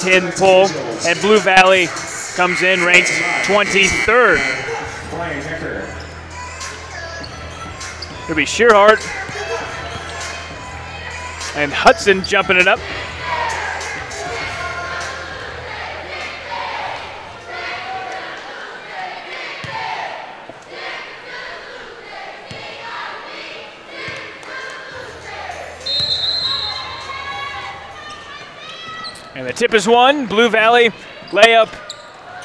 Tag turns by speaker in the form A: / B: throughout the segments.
A: 10 pull, and Blue Valley comes in ranked 23rd. It'll be Shearhart and Hudson jumping it up. And the tip is one. Blue Valley layup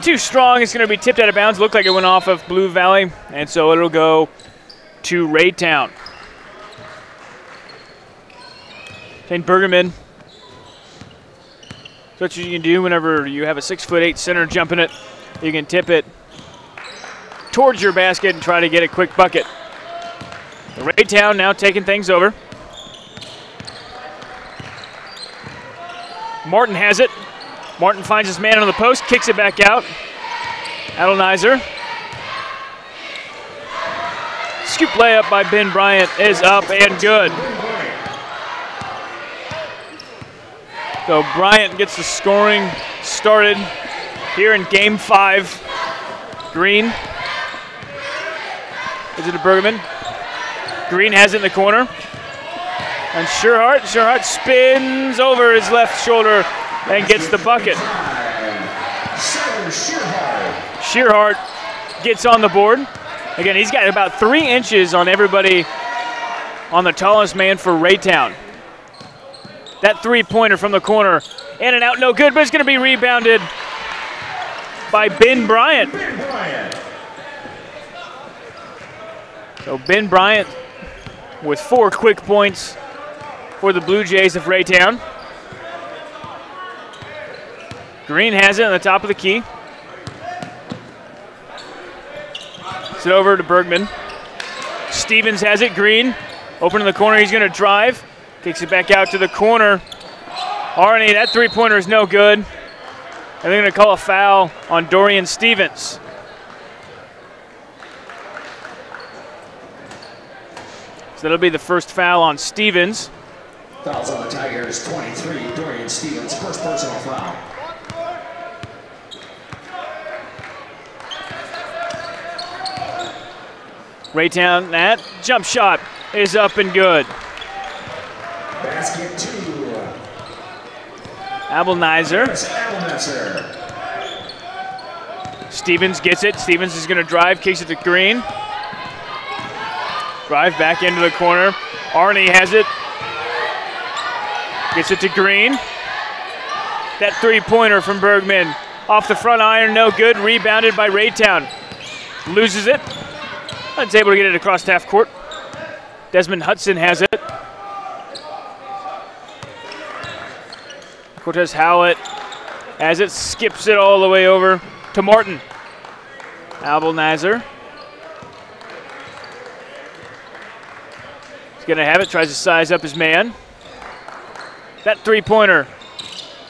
A: too strong. It's going to be tipped out of bounds. Looked like it went off of Blue Valley, and so it'll go to Raytown. Shane Bergerman. So what you can do whenever you have a 6'8" center jumping it, you can tip it towards your basket and try to get a quick bucket. Raytown now taking things over. Martin has it. Martin finds his man on the post, kicks it back out. Adelnizer. Scoop layup by Ben Bryant is up and good. So Bryant gets the scoring started here in game 5. Green. Is it to Bergman? Green has it in the corner. And Shearhart spins over his left shoulder and gets the bucket. Shearhart gets on the board. Again, he's got about 3 inches on everybody on the tallest man for Raytown. That three-pointer from the corner, in and out, no good, but it's going to be rebounded by Ben Bryant. So Ben Bryant with 4 quick points for the Blue Jays of Raytown. Green has it on the top of the key. It's over to Bergman. Stevens has it. Green open in the corner. He's going to drive. Kicks it back out to the corner. Arnie, that three-pointer is no good. And they're going to call a foul on Dorian Stevens. So that'll be the first foul on Stevens.
B: Fouls on the Tigers, 23, Dorian Stevens, first personal foul.
A: Raytown, that jump shot is up and good.
B: Basket 2.
A: Adelnizer. Stevens gets it. Stevens is going to drive, kicks it to Green. Drive back into the corner. Arnie has it. Gets it to Green. That three-pointer from Bergman. Off the front iron, no good. Rebounded by Raytown. Loses it. It's able to get it across half court. Desmond Hudson has it. Cortez Howlett as it skips it all the way over to Martin. Adelnizer. He's going to have it, tries to size up his man. That three-pointer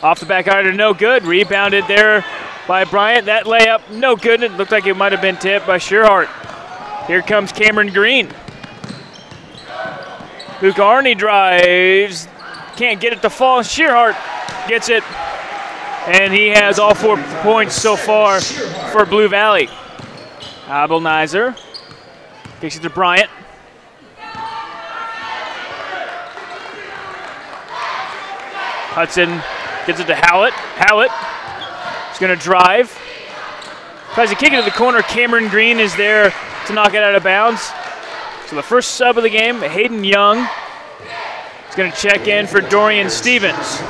A: off the back iron, no good. Rebounded there by Bryant. That layup, no good. It looked like it might have been tipped by Shearhart. Here comes Cameron Green. Luke Arnie drives. Can't get it to fall. Shearhart gets it. And he has all 4 points so far for Blue Valley. Adelnizer kicks it to Bryant. Hudson gets it to Howlett. Howlett is going to drive. Tries to kick it to the corner. Cameron Green is there to knock it out of bounds. So the first sub of the game, Hayden Young, is going to check in for Dorian Stevens.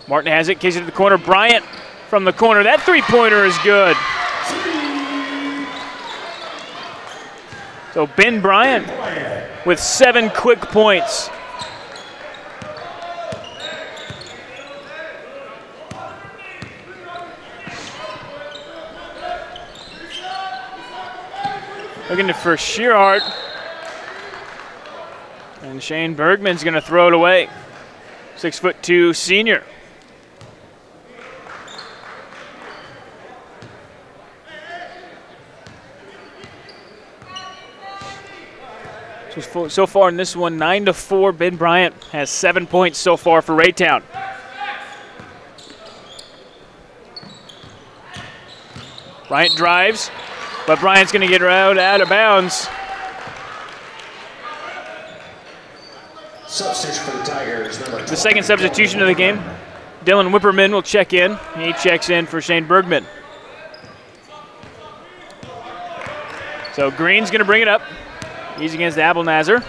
A: Martin has it, kicks it to the corner. Bryant from the corner. That three-pointer is good. So Ben Bryant with 7 quick points. Looking for Shearhart. And Shane Bergman's going to throw it away. 6'2" senior. So far in this one, 9-4. Ben Bryant has 7 points so far for Raytown. Bryant drives, but Bryant's going to get out of bounds.
B: Substitution for the Tigers,
A: the second substitution of the game. Dylan Whipperman will check in. He checks in for Shane Bergman. So Green's going to bring it up. He's against Abelnazer.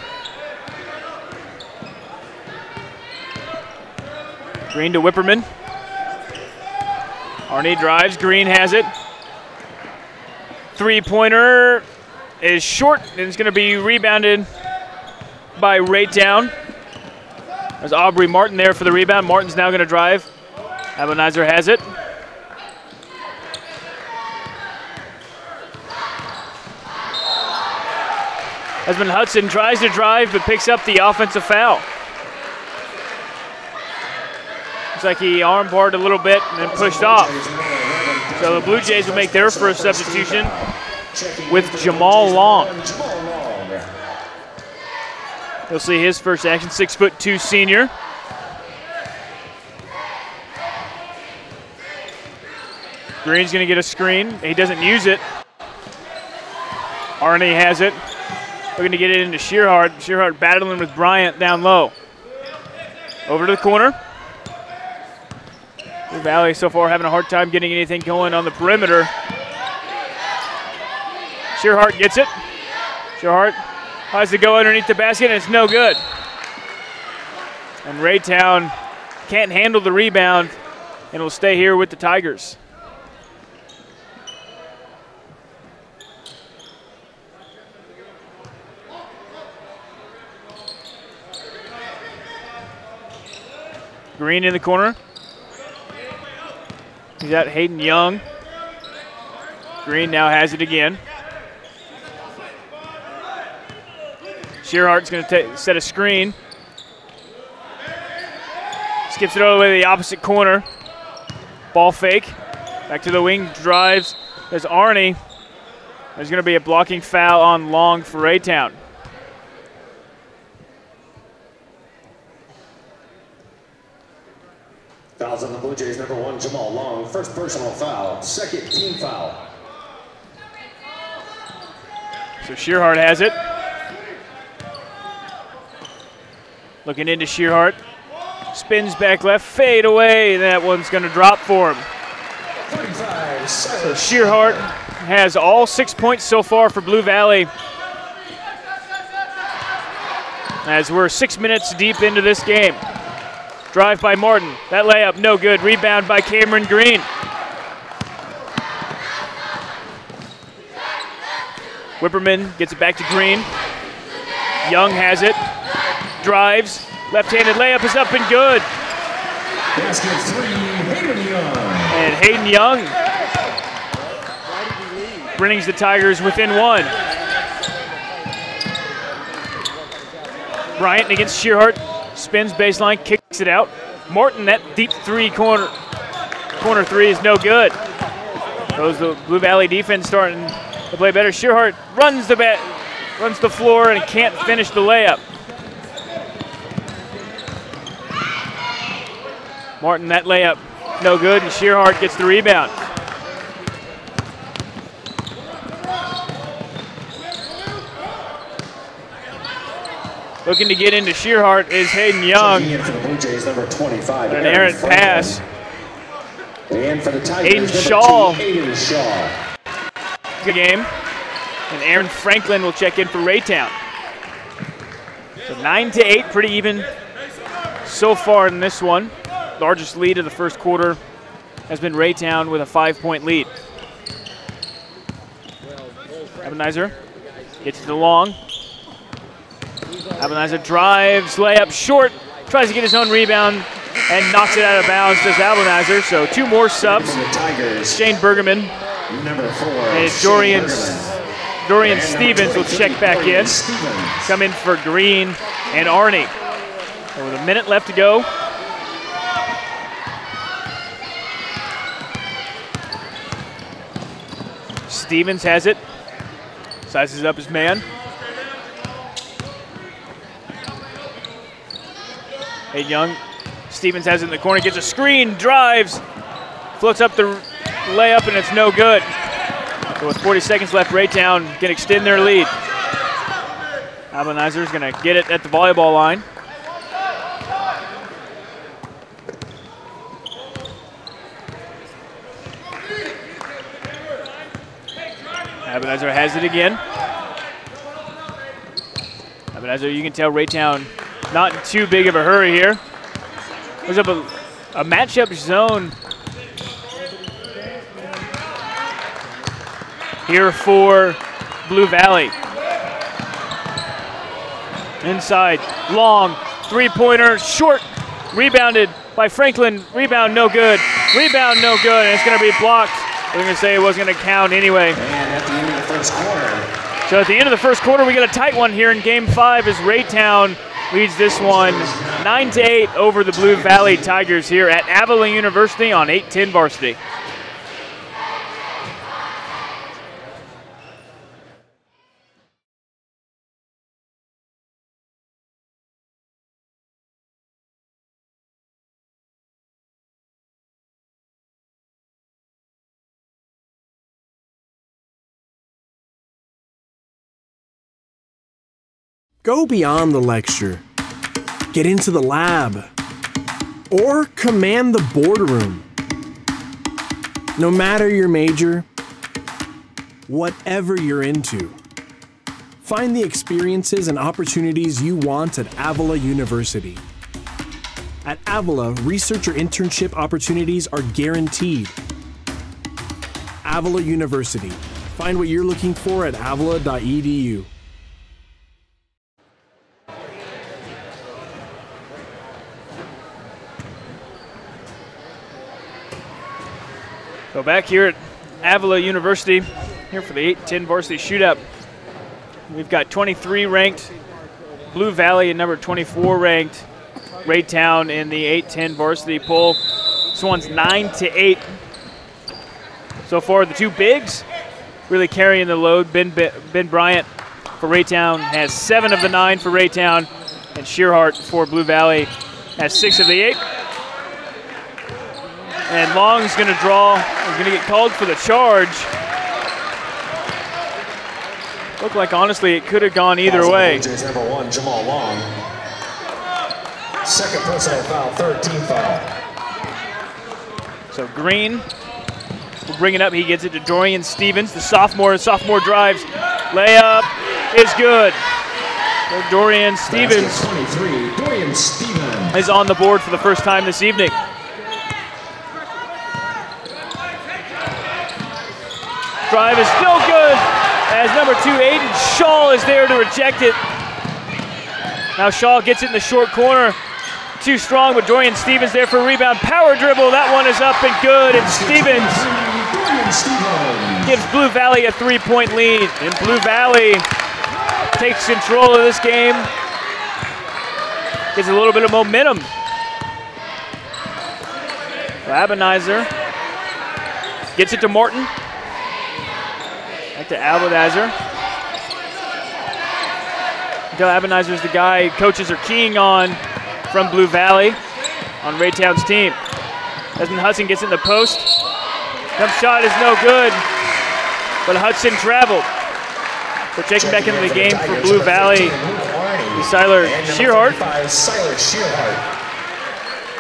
A: Green to Whipperman. Arnie drives. Green has it. Three-pointer is short, and it's going to be rebounded by Raytown. There's Aubrey Martin there for the rebound. Martin's now going to drive. Abelnazer has it. Husband Hudson tries to drive, but picks up the offensive foul. Looks like he armbarred a little bit and then pushed off. So the Blue Jays will make their first substitution with Jamal Long. You'll see his first action, 6'2" senior. Green's gonna get a screen. He doesn't use it. Arnie has it. Looking to get it into Shearhart. Shearhart battling with Bryant down low. Over to the corner. Blue Valley so far having a hard time getting anything going on the perimeter. Shearhart gets it. Shearhart tries to go underneath the basket, and it's no good. And Raytown can't handle the rebound and will stay here with the Tigers. Green in the corner. He's got Hayden Young. Green now has it again. Shearhart's going to set a screen. Skips it all the way to the opposite corner. Ball fake. Back to the wing, drives. There's Arnie. There's going to be a blocking foul on Long for Raytown.
B: Fouls on the Blue Jays, number 1, Jamal Long. First personal foul, second team foul.
A: So Shearhart has it. Looking into Shearhart. Spins back left, fade away. That one's going to drop for him.
B: 35,
A: so Shearhart has all 6 points so far for Blue Valley. As we're 6 minutes deep into this game. Drive by Martin. That layup, no good. Rebound by Cameron Green. Whipperman gets it back to Green. Young has it. Drives. Left-handed layup is up and good.
B: Basket 3, Hayden Young.
A: And Hayden Young brings the Tigers within 1. Bryant against Shearhart. Spins baseline, kicks it out. Martin, that deep corner three is no good. Those the Blue Valley defense starting to play better. Shearhart runs the floor and can't finish the layup. Martin, that layup, no good, and Shearhart gets the rebound. Looking to get into Shearhart is Hayden Young.
B: Number 25,
A: an errant pass.
B: And for the Tigers,
A: Aiden Shaw.
B: Good
A: game. And Aaron Franklin will check in for Raytown. So 9-8, pretty even so far in this one. Largest lead of the first quarter has been Raytown with a 5-point lead. Abelnazer gets it to Long. Abelnazer drives, layup short, tries to get his own rebound, and knocks it out of bounds, does Abelnazer. So 2 more subs. Shane Bergerman
B: number 4,
A: and Dorian Stevens will check back in. Come in for Green and Arnie. And with a minute left to go. Stevens has it. Sizes up his man. Hayden Young, Stevens has it in the corner, gets a screen, drives, floats up the layup, and it's no good. So with 40 seconds left, Raytown can extend their lead. Abenizer's going to get it at the volleyball line. Abenizer has it again. Abenizer, you can tell Raytown not in too big of a hurry here. There's up a matchup zone here for Blue Valley. Inside, long, three-pointer, short, rebounded by Franklin. Rebound no good. Rebound no good, and it's going to be blocked. We're going to say it wasn't going to count anyway.
B: And at the end of the first quarter.
A: So at the end of the first quarter, we get a tight one here in Game 5 as Raytown leads this one 9-8 over the Blue Valley Tigers here at Avila University on 810 Varsity.
C: Go beyond the lecture, get into the lab, or command the boardroom. No matter your major, whatever you're into, find the experiences and opportunities you want at Avila University. At Avila, research or internship opportunities are guaranteed. Avila University. Find what you're looking for at avila.edu.
A: So back here at Avila University, here for the 810 Varsity Shootout. We've got 23 ranked Blue Valley and number 24 ranked Raytown in the 810 Varsity poll. This one's 9-8. So far, the two bigs really carrying the load. Ben Bryant for Raytown has 7 of the 9 for Raytown, and Shearhart for Blue Valley has 6 of the 8. And Long's going to draw. He's going to get called for the charge. Looked like, honestly, it could have gone either way.
B: Number 1, Jamal Long. Second personal foul, third team foul.
A: So Green will bring it up. He gets it to Dorian Stevens, the sophomore. Sophomore drives. Layup is good. So Dorian Stevens
B: 23, Dorian Stevens
A: is on the board for the first time this evening. Drive is still good as number 2, Aiden Shaw, is there to reject it. Now Shaw gets it in the short corner. Too strong, but Dorian Stevens there for a rebound. Power dribble, that one is up and good, and Stevens gives Blue Valley a 3-point lead. And Blue Valley takes control of this game. Gets a little bit of momentum. Abenizer gets it to Morton. Back to Abenizer. Abenizer's the guy coaches are keying on from Blue Valley on Raytown's team. Desmond Hudson gets in the post. Jump shot is no good, but Hudson traveled. So checking back into the game for Blue Valley is Siler Shearhart.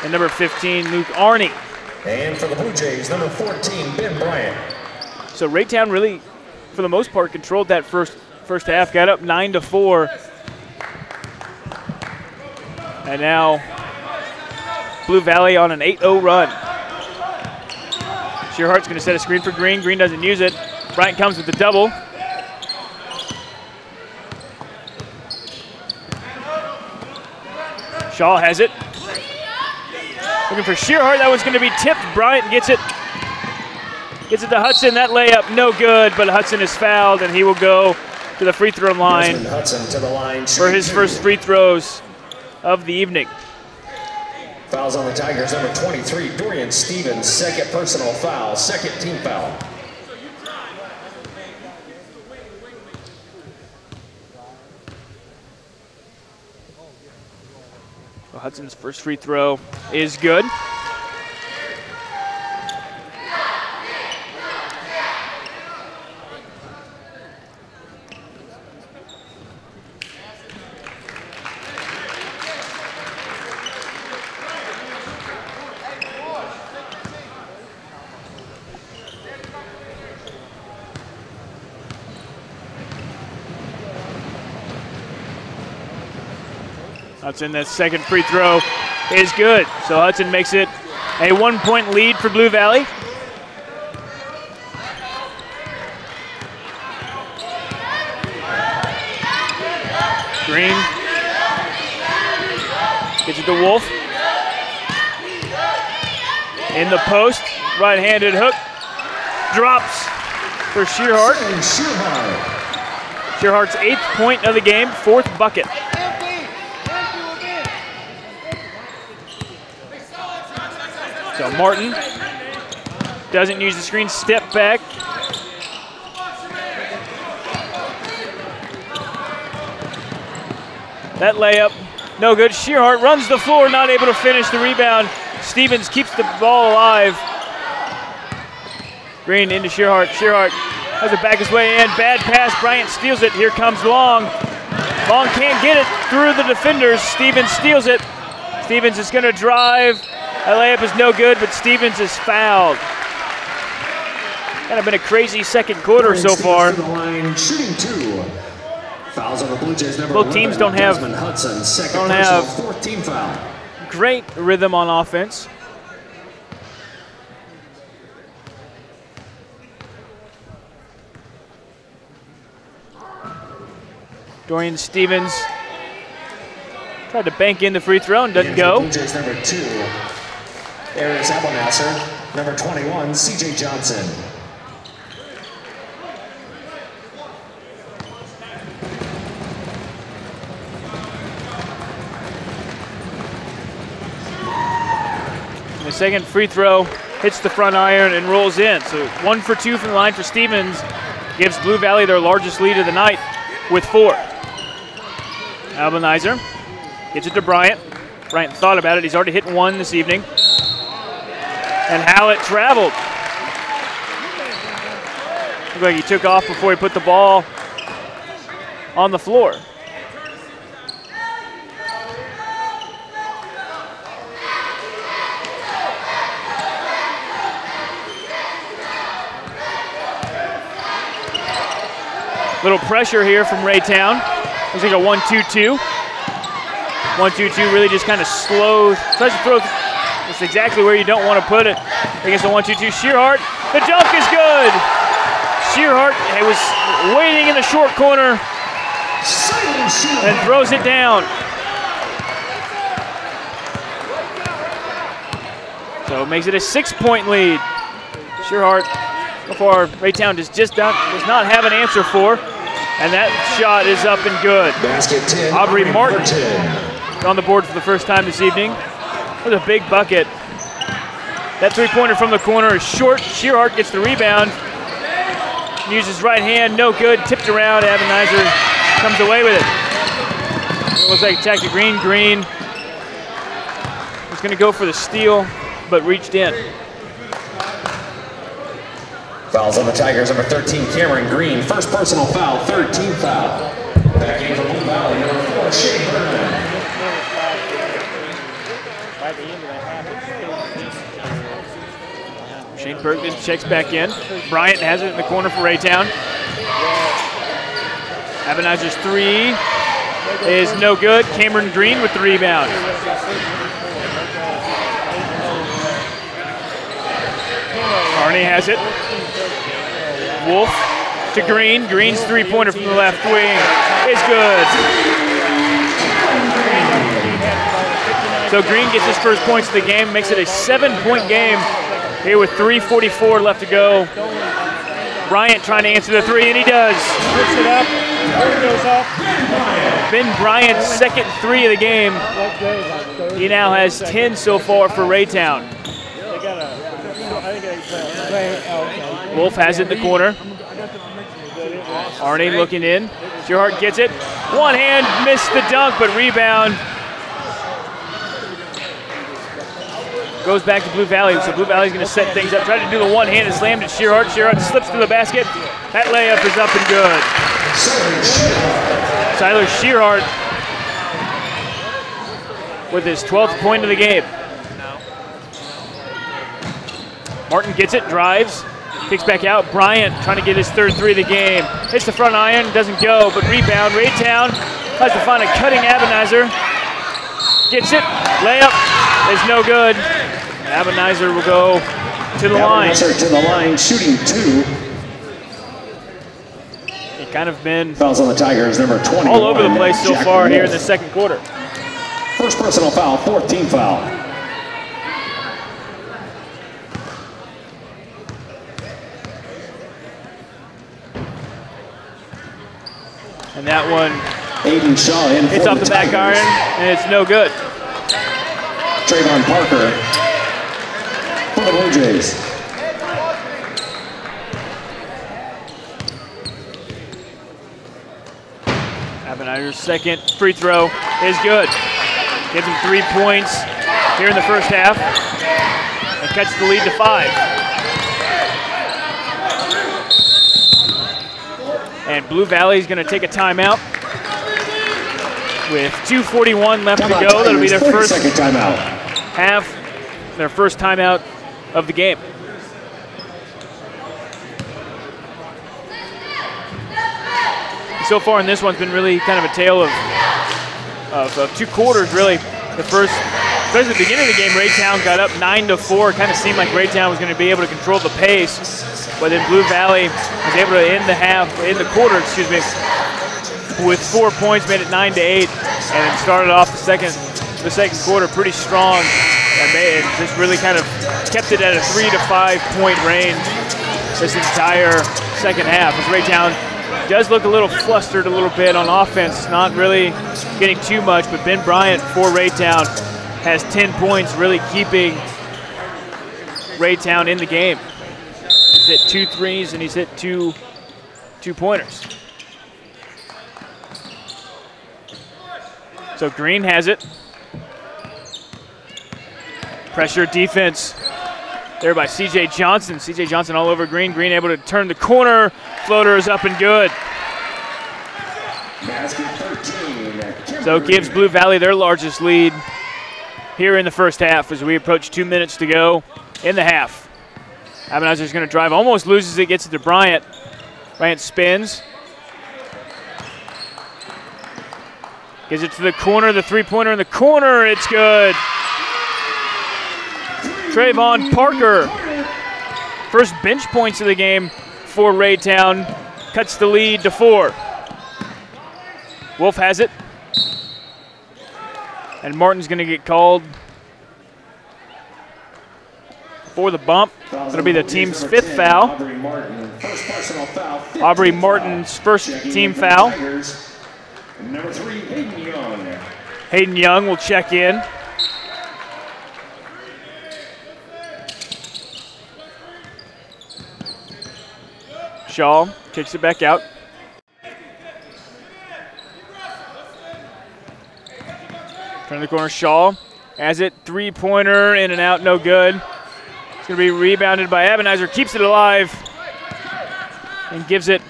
A: And number 15, Luke Arney.
B: And for the Blue Jays, number 14, Ben Bryant.
A: So Raytown really, for the most part, controlled that first half, got up 9-4. And now Blue Valley on an 8-0 run. Shearhart's going to set a screen for Green. Green doesn't use it. Bryant comes with the double. Shaw has it. Looking for Shearhart. That was going to be tipped. Bryant gets it. Gets it to Hudson. That layup no good, but Hudson is fouled, and he will go to the free throw line for his first free throws of the evening.
B: Fouls on the Tigers, number 23, Dorian Stevens, second personal foul, second team foul.
A: Hudson's first free throw is good. Hudson, that second free throw is good. So Hudson makes it a 1-point lead for Blue Valley. Green gets it to Wolf. In the post, right-handed hook. Drops for Shearhart. Shearhart's 8th point of the game, 4th bucket. So Martin doesn't use the screen, step back. That layup, no good. Shearhart runs the floor, not able to finish the rebound. Stevens keeps the ball alive. Green into Shearhart. Shearhart has to back his way in. Bad pass, Bryant steals it. Here comes Long. Long can't get it through the defenders. Stevens steals it. Stevens is gonna drive. That layup is no good, but Stevens is fouled. Kind of been a crazy second quarter so far.
B: Shooting 2. Fouls on the Blue Jays.
A: Both teams don't have
B: foul.
A: Great rhythm on offense. Dorian Stevens tried to bank in the free throw and doesn't go.
B: Blue Jays number 2. Arias Abelnasser, number 21, CJ Johnson.
A: And the second free throw hits the front iron and rolls in. So 1 for 2 from the line for Stevens. Gives Blue Valley their largest lead of the night with 4. Abelnasser gets it to Bryant. Bryant thought about it. He's already hit 1 this evening. And Hallett traveled. Looked like he took off before he put the ball on the floor. Little pressure here from Raytown. Looks like a 1-2-2. 1-2-2 really just kind of slow. Tries to throw. That's exactly where you don't want to put it against the 1-2-2. Shearhart, the dunk is good. Shearhart was waiting in the short corner and throws it down. So it makes it a 6-point lead. Shearhart, so far, Raytown does not have an answer for, and that shot is up and good.
B: Basket 10.
A: Aubrey Martin on the board for the first time this evening. With a big bucket. That three-pointer from the corner is short. Shearhart gets the rebound. Uses right hand, no good. Tipped around. Abelnasser comes away with it. It looks like attack to Green. Green was going to go for the steal, but reached in.
B: Fouls on the Tigers. Number 13, Cameron Green. First personal foul, 13th foul. Back in for Blue Valley. Number 4, Shane Bergman.
A: Shane Bergman checks back in. Bryant has it in the corner for Raytown. Abelnasser's 3 is no good. Cameron Green with the rebound. Arnie has it. Wolf to Green. Green's three-pointer from the left wing is good. So Green gets his first points of the game, makes it a 7-point game here with 3:44 left to go. Bryant trying to answer the 3, and he does. Puts it up. Goes up. Ben Bryant's second 3 of the game. He now has 10 so far for Raytown. Wolf has it in the corner. Arnie looking in. Shearhart gets it. One hand, missed the dunk, but rebound goes back to Blue Valley. So Blue Valley's going to set things up. Tried to do the one-handed slam to Shearhart. Shearhart slips to the basket. That layup is up and good. Tyler Shearhart with his 12th point of the game. Martin gets it, drives, kicks back out. Bryant trying to get his third three of the game. Hits the front iron, doesn't go, but rebound. Raytown tries to find a cutting Abenizer. Gets it, layup is no good. Abenizer will go to the line.
B: Abenizer to the line, shooting 2.
A: It kind of been
B: Fouls on the Tigers, number 20.
A: all over the place so far here in the second quarter.
B: First personal foul, 4th team foul.
A: And that one
B: Aiden Shaw in
A: hits off the back iron, and it's no good.
B: Trayvon Parker for the Blue Jays.
A: Abenizer's second free throw is good. Gives him 3 points here in the first half and cuts the lead to 5. And Blue Valley's going to take a timeout with 2:41 left to go. That'll be their first
B: timeout.
A: Half, their first timeout of the game. So far in this one's been really kind of a tale of 2 quarters, really. The first, especially at the beginning of the game, Raytown got up 9-4. Kind of seemed like Raytown was going to be able to control the pace, but then Blue Valley was able to end the quarter, with 4 points, made it 9-8, and then started off the second quarter pretty strong, and just really kind of kept it at a 3 to 5 point range this entire second half. As Raytown does look a little flustered a little bit on offense, not really getting too much, but Ben Bryant for Raytown has 10 points, really keeping Raytown in the game. He's hit 2 threes and he's hit two pointers. So Green has it. Pressure defense there by C.J. Johnson. C.J. Johnson all over Green. Green able to turn the corner. Floater is up and good. So it gives Blue Valley their largest lead here in the first half as we approach 2 minutes to go in the half. Abenizer's going to drive, almost loses it, gets it to Bryant. Bryant spins. Gives it to the corner, the three-pointer in the corner, it's good. Trayvon Parker, first bench points of the game for Raytown, cuts the lead to 4. Wolf has it. And Martin's going to get called for the bump. That'll be the team's 5th foul. Aubrey Martin's first team foul.
B: Number 3, Hayden Young.
A: Hayden Young will check in. Shaw kicks it back out. Turn the corner, Shaw has it, 3-pointer, in and out, no good. It's going to be rebounded by Abenizer, keeps it alive, and gives it,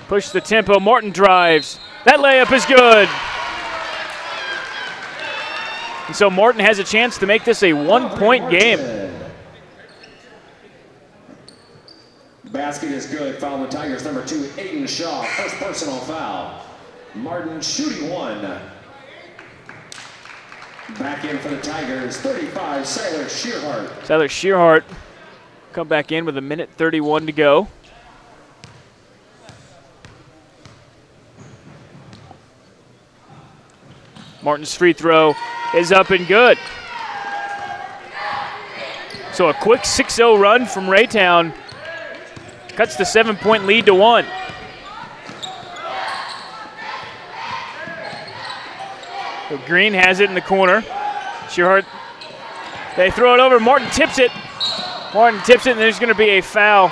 A: push the tempo. Martin drives. That layup is good. And so Martin has a chance to make this a 1-point game.
B: Basket is good. Foul on the Tigers, number 2, Aiden Shaw. First personal foul. Martin shooting 1. Back in for the Tigers, 35, Siler Shearhart.
A: Siler Shearhart come back in with 1:31 to go. Martin's free throw is up and good. So a quick 6-0 run from Raytown cuts the 7-point lead to 1. So Green has it in the corner. Shearhart, they throw it over. Martin tips it. Martin tips it, and there's going to be a foul.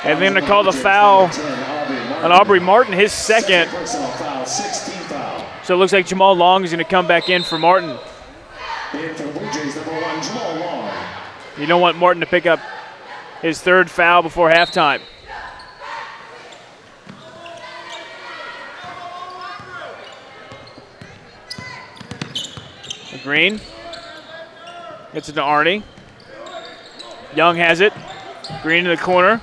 A: And they're going to call the foul on Aubrey Martin, his second. So it looks like Jamal Long is going to come back in for Martin. You don't want Martin to pick up his third foul before halftime. Green gets it to Arnie. Young has it. Green in the corner.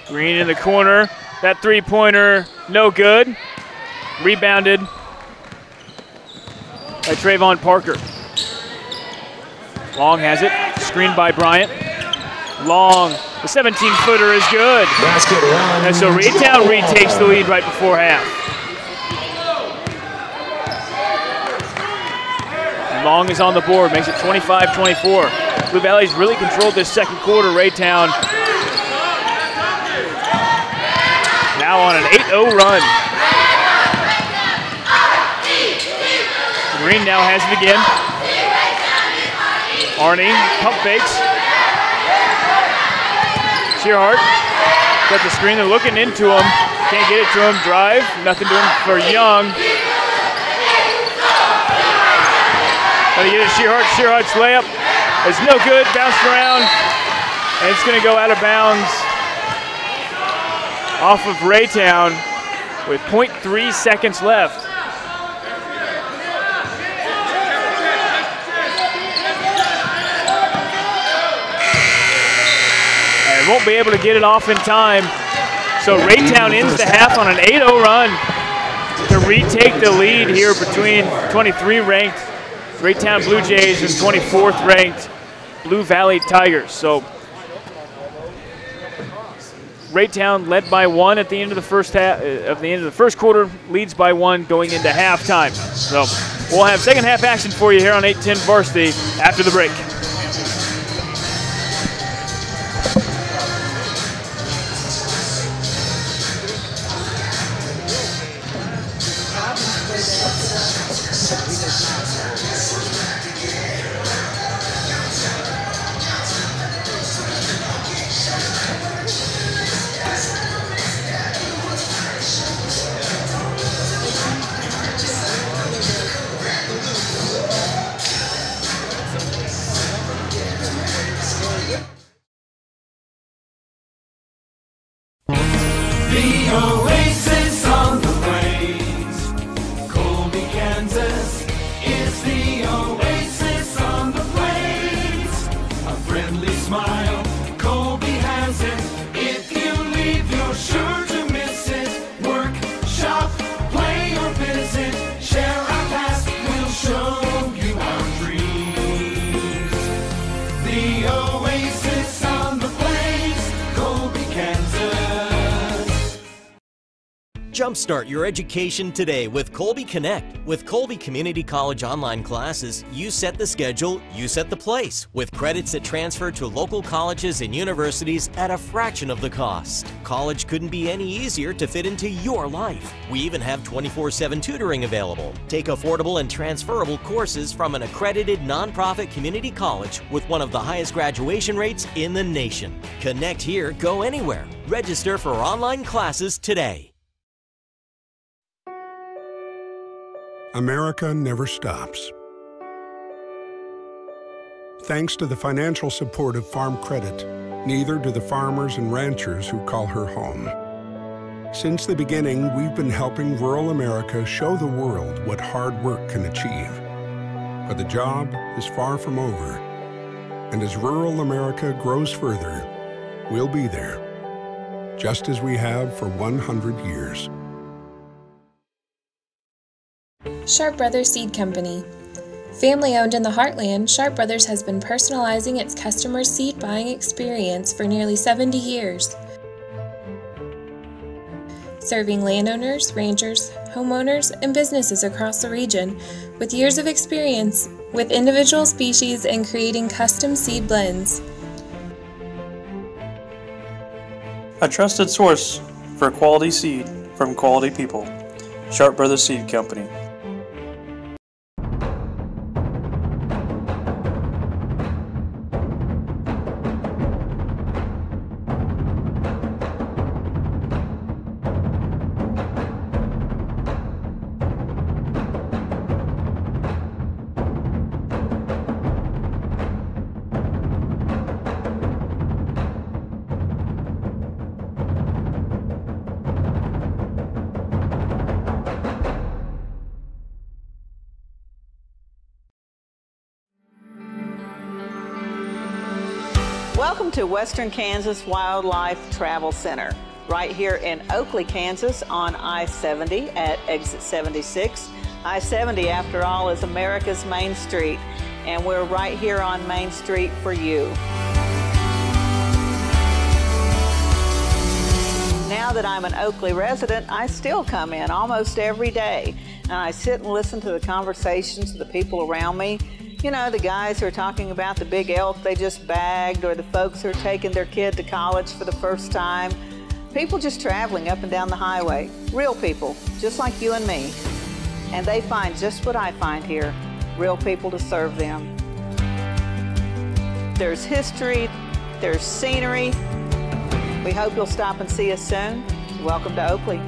A: Green in the corner. That three-pointer, no good. Rebounded by Trayvon Parker. Long has it. Screened by Bryant. Long. The 17-footer is good. And so Raytown retakes the lead right before half. Long is on the board, makes it 25-24. Blue Valley's really controlled this second quarter. Raytown now on an 8-0 run. Green now has it again. Arnie, pump fakes. Shearhart got the screen, they're looking into him. Can't get it to him, drive, nothing to him for Young. Trying to get it, Shearhart's layup is no good, bounced around, and it's going to go out of bounds off of Raytown with 0.3 seconds left. And won't be able to get it off in time, so Raytown ends the half on an 8-0 run to retake the lead here between 23-ranked Raytown Blue Jays and 24th ranked Blue Valley Tigers. So Raytown led by one at the end of the first quarter, leads by one going into halftime. So we'll have second half action for you here on 810 Varsity after the break.
D: Jumpstart your education today with Colby Connect. With Colby Community College online classes, you set the schedule, you set the place, with credits that transfer to local colleges and universities at a fraction of the cost. College couldn't be any easier to fit into your life. We even have 24/7 tutoring available. Take affordable and transferable courses from an accredited nonprofit community college with one of the highest graduation rates in the nation. Connect here, go anywhere. Register for online classes today.
E: America never stops. Thanks to the financial support of Farm Credit, neither do the farmers and ranchers who call her home. Since the beginning, we've been helping rural America show the world what hard work can achieve. But the job is far from over. And as rural America grows further, we'll be there, just as we have for 100 years.
F: Sharp Brothers Seed Company. Family owned in the Heartland, Sharp Brothers has been personalizing its customers' seed buying experience for nearly 70 years. Serving landowners, ranchers, homeowners, and businesses across the region with years of experience with individual species and creating custom seed blends.
G: A trusted source for quality seed from quality people. Sharp Brothers Seed Company.
H: to Western Kansas Wildlife Travel Center, right here in Oakley, Kansas on I-70 at exit 76. I-70, after all, is America's Main Street, and we're right here on Main Street for you. Now that I'm an Oakley resident, I still come in almost every day, and I sit and listen to the conversations of the people around me. You know, the guys who are talking about the big elk they just bagged, or the folks who are taking their kid to college for the first time. People just traveling up and down the highway. Real people, just like you and me. And they find just what I find here, real people to serve them. There's history, there's scenery. We hope you'll stop and see us soon. Welcome to Oakley.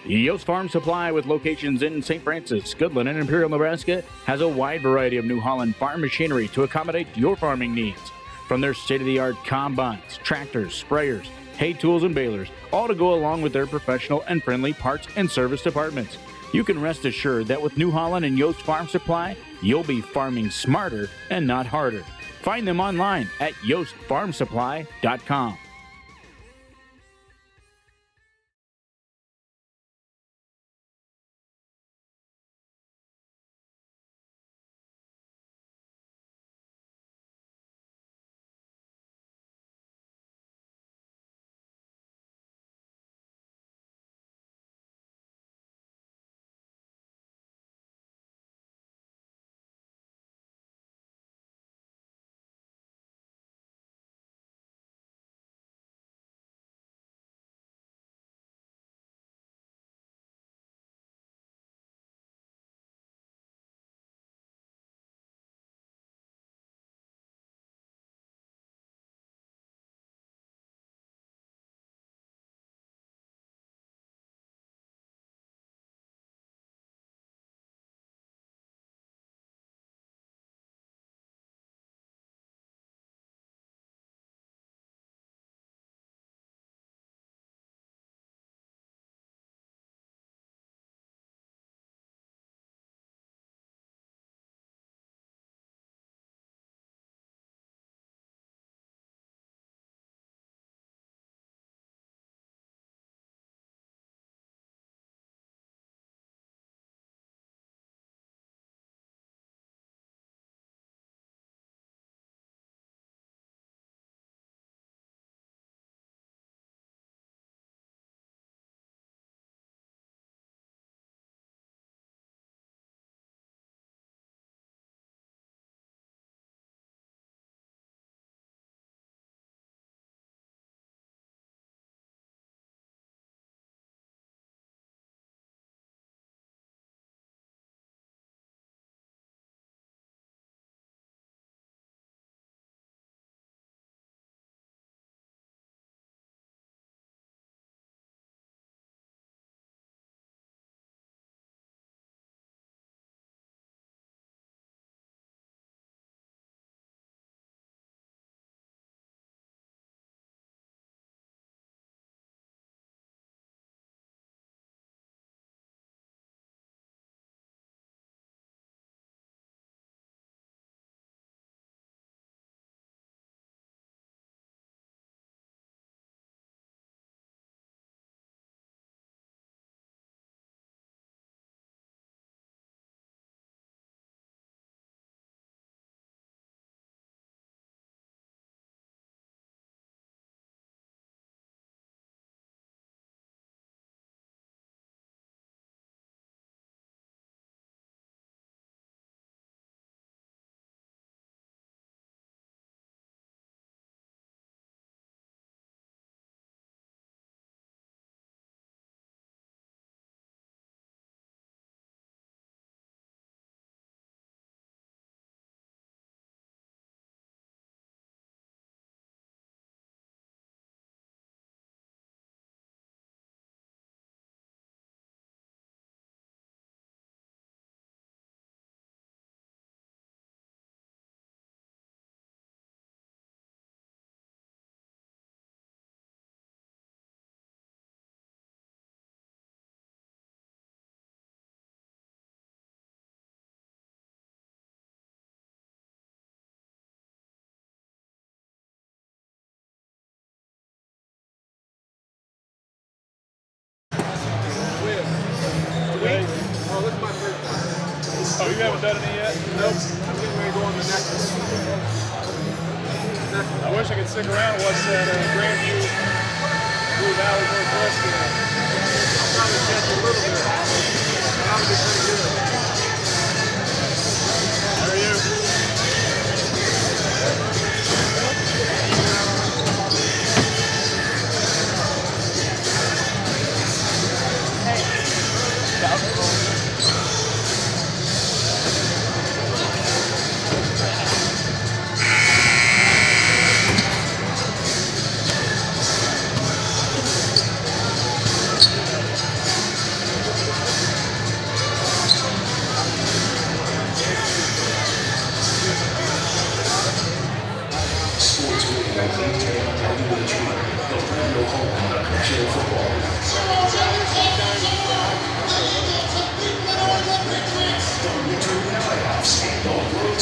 I: Yost Farm Supply, with locations in St. Francis, Goodland, and Imperial, Nebraska, has a wide variety of New Holland farm machinery to accommodate your farming needs. From their state-of-the-art combines, tractors, sprayers, hay tools, and balers, all to go along with their professional and friendly parts and service departments. You can rest assured that with New Holland and Yost Farm Supply, you'll be farming smarter and not harder. Find them online at yostfarmsupply.com.
J: haven't done any yet? Nope. I'm getting ready to go on the necklace. I wish I could stick around and watch that Grandview Blue Valley Northwest. I'll probably catch a little bit. That'll be pretty good. How are you?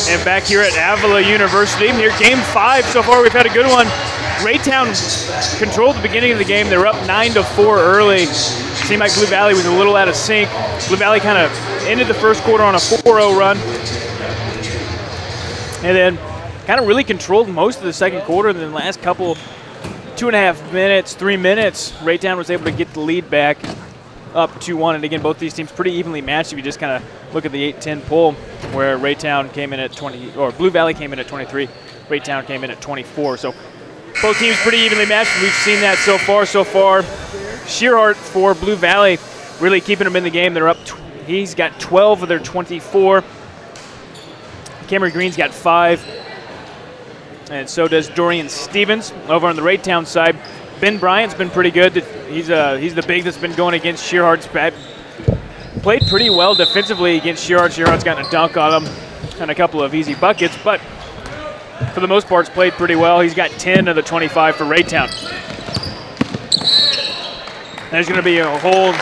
A: And back here at Avila University, here game 5 so far. We've had a good one. Raytown controlled the beginning of the game. They were up 9-4 early. Seemed like Blue Valley was a little out of sync. Blue Valley kind of ended the first quarter on a 4-0 run. And then kind of really controlled most of the second quarter. And then the last couple, 2.5 minutes, 3 minutes, Raytown was able to get the lead back up 2-1. And again, both these teams pretty evenly matched if you just kind of look at the 8-10 poll, where Raytown came in at 20, or Blue Valley came in at 23, Raytown came in at 24. So both teams pretty evenly matched. We've seen that so far. Shearhart for Blue Valley really keeping them in the game. They're up. He's got 12 of their 24. Cameron Green's got 5. And so does Dorian Stevens. Over on the Raytown side, Ben Bryant's been pretty good. He's the big that's been going against Shearhart's bad. Played pretty well defensively against Shearhart. Shearhart's gotten a dunk on him and a couple of easy buckets, but for the most part, it's played pretty well. He's got 10 of the 25 for Raytown. There's going to be a hold,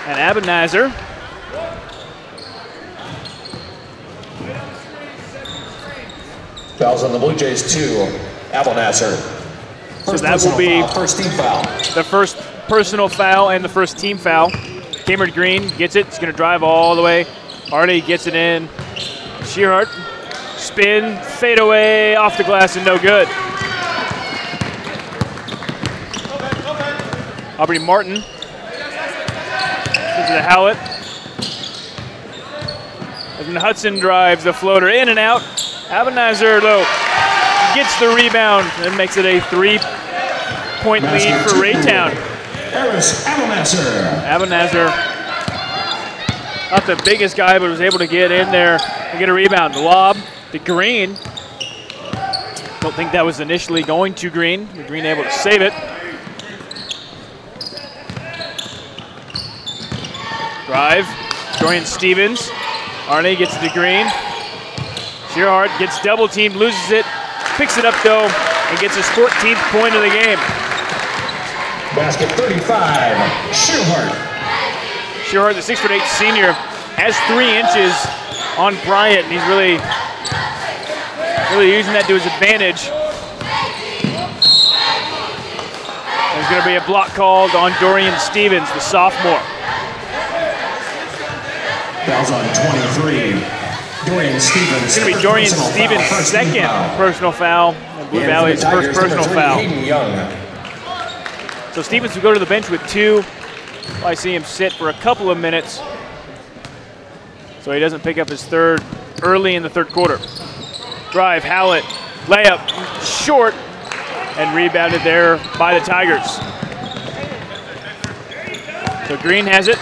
A: and Abernather.
B: Fouls on the Blue Jays, 2. Abernather.
A: So that will be
B: first team foul.
A: The first personal foul and the first team foul. Cameron Green gets it. He's going to drive all the way. Artie gets it in. Shearhart, spin, fade away, off the glass, and no good. Aubrey Martin gives it to Howlett. And Hudson drives the floater in and out. Abernather, though, gets the rebound and makes it a 3-point lead for Raytown. Abernather, not the biggest guy, but was able to get in there and get a rebound. The lob to Green. Don't think that was initially going to Green. Green able to save it. Drive, Dorian Stevens. Arnie gets it to Green. Shearhart gets double teamed, loses it, picks it up though, and gets his 14th point of the game.
B: Basket 35, Shearhart.
A: Shearhart, the 6'8" senior, has 3 inches on Bryant, and he's really using that to his advantage. There's going to be a block called on Dorian Stevens, the sophomore.
B: Fouls on 23. Dorian Stevens.
A: It's going to be Dorian Stevens' second personal foul, and Blue Valley's first personal foul. So Stevens will go to the bench with 2. I see him sit for a couple of minutes, so he doesn't pick up his third early in the third quarter. Drive, Howlett, layup, short, and rebounded there by the Tigers. So Green has it.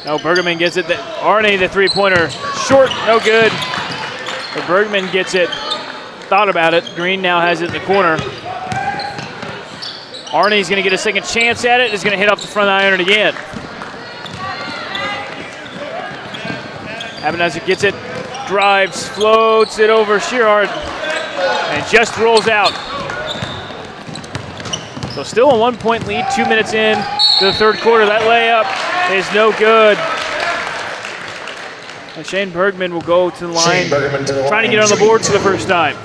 A: No, Bergman gets it. Arnie, the 3-pointer, short, no good. But Bergman gets it, thought about it. Green now has it in the corner. Arnie's going to get a second chance at it. Is going to hit off the front iron again. Abernather gets it, drives, floats it over Shearhart, and just rolls out. So still a 1-point lead, 2 minutes in to the third quarter. That layup is no good. And Shane Bergman will go to the line, trying to get on the board for the first time.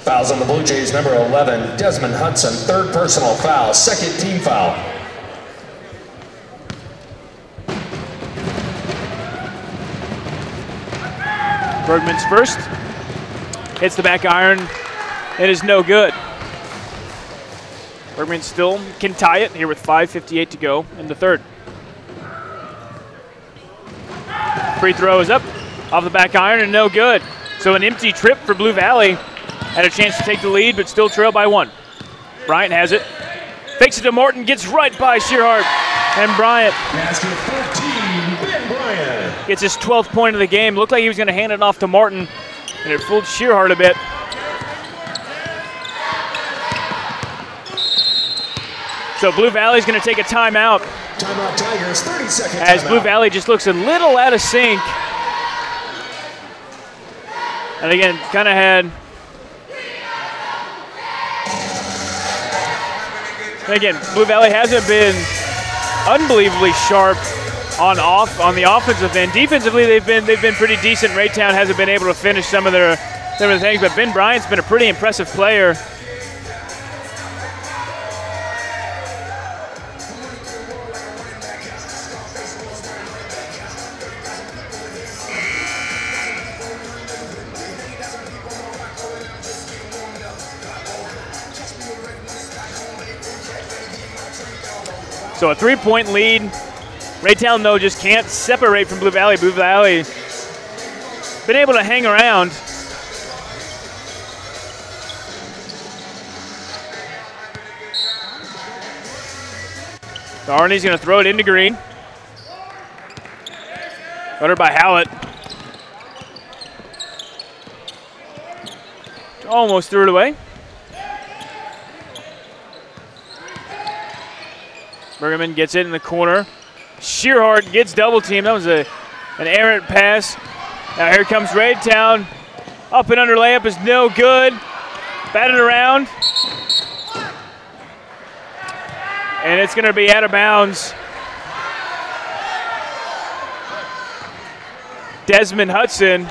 B: Fouls on the Blue Jays, number 11, Desmond Hudson, 3rd personal foul, 2nd team foul.
A: Bergman's first. Hits the back iron. It is no good. Bergman still can tie it here with 5:58 to go in the third. Free throw is up off the back iron and no good. So an empty trip for Blue Valley. Had a chance to take the lead, but still trail by 1. Bryant has it. Fakes it to Morton, gets right by Shearhart. And Bryant gets his 12th point of the game. Looked like he was going to hand it off to Morton, and it fooled Shearhart a bit. So Blue Valley's going to take a timeout.
B: Timeout Tigers, 30-second
A: As
B: timeout.
A: Blue Valley just looks a little out of sync. And again, kind of had... And again, Blue Valley hasn't been unbelievably sharp on the offensive end. Defensively, they've been pretty decent. Raytown hasn't been able to finish some of the things, but Ben Bryant's been a pretty impressive player. So a 3-point lead. Raytown, though, just can't separate from Blue Valley. Blue Valley been able to hang around. So Arnie's going to throw it into Green. Ruttered by Howlett. Almost threw it away. Bergman gets it in the corner. Shearhart gets double teamed. That was an errant pass. Now here comes Raytown. Up and under layup is no good. Batted around. And it's going to be out of bounds. Desmond Hudson.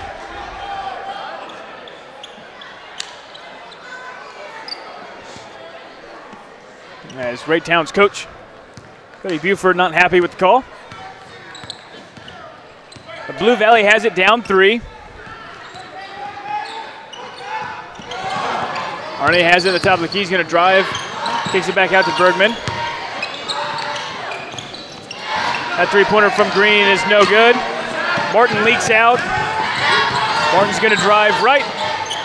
A: As Raytown's coach, Cody Buford, not happy with the call. But Blue Valley has it down 3. Arnie has it at the top of the key. He's going to drive. Kicks it back out to Bergman. That three-pointer from Green is no good. Morton leaks out. Morton's going to drive right.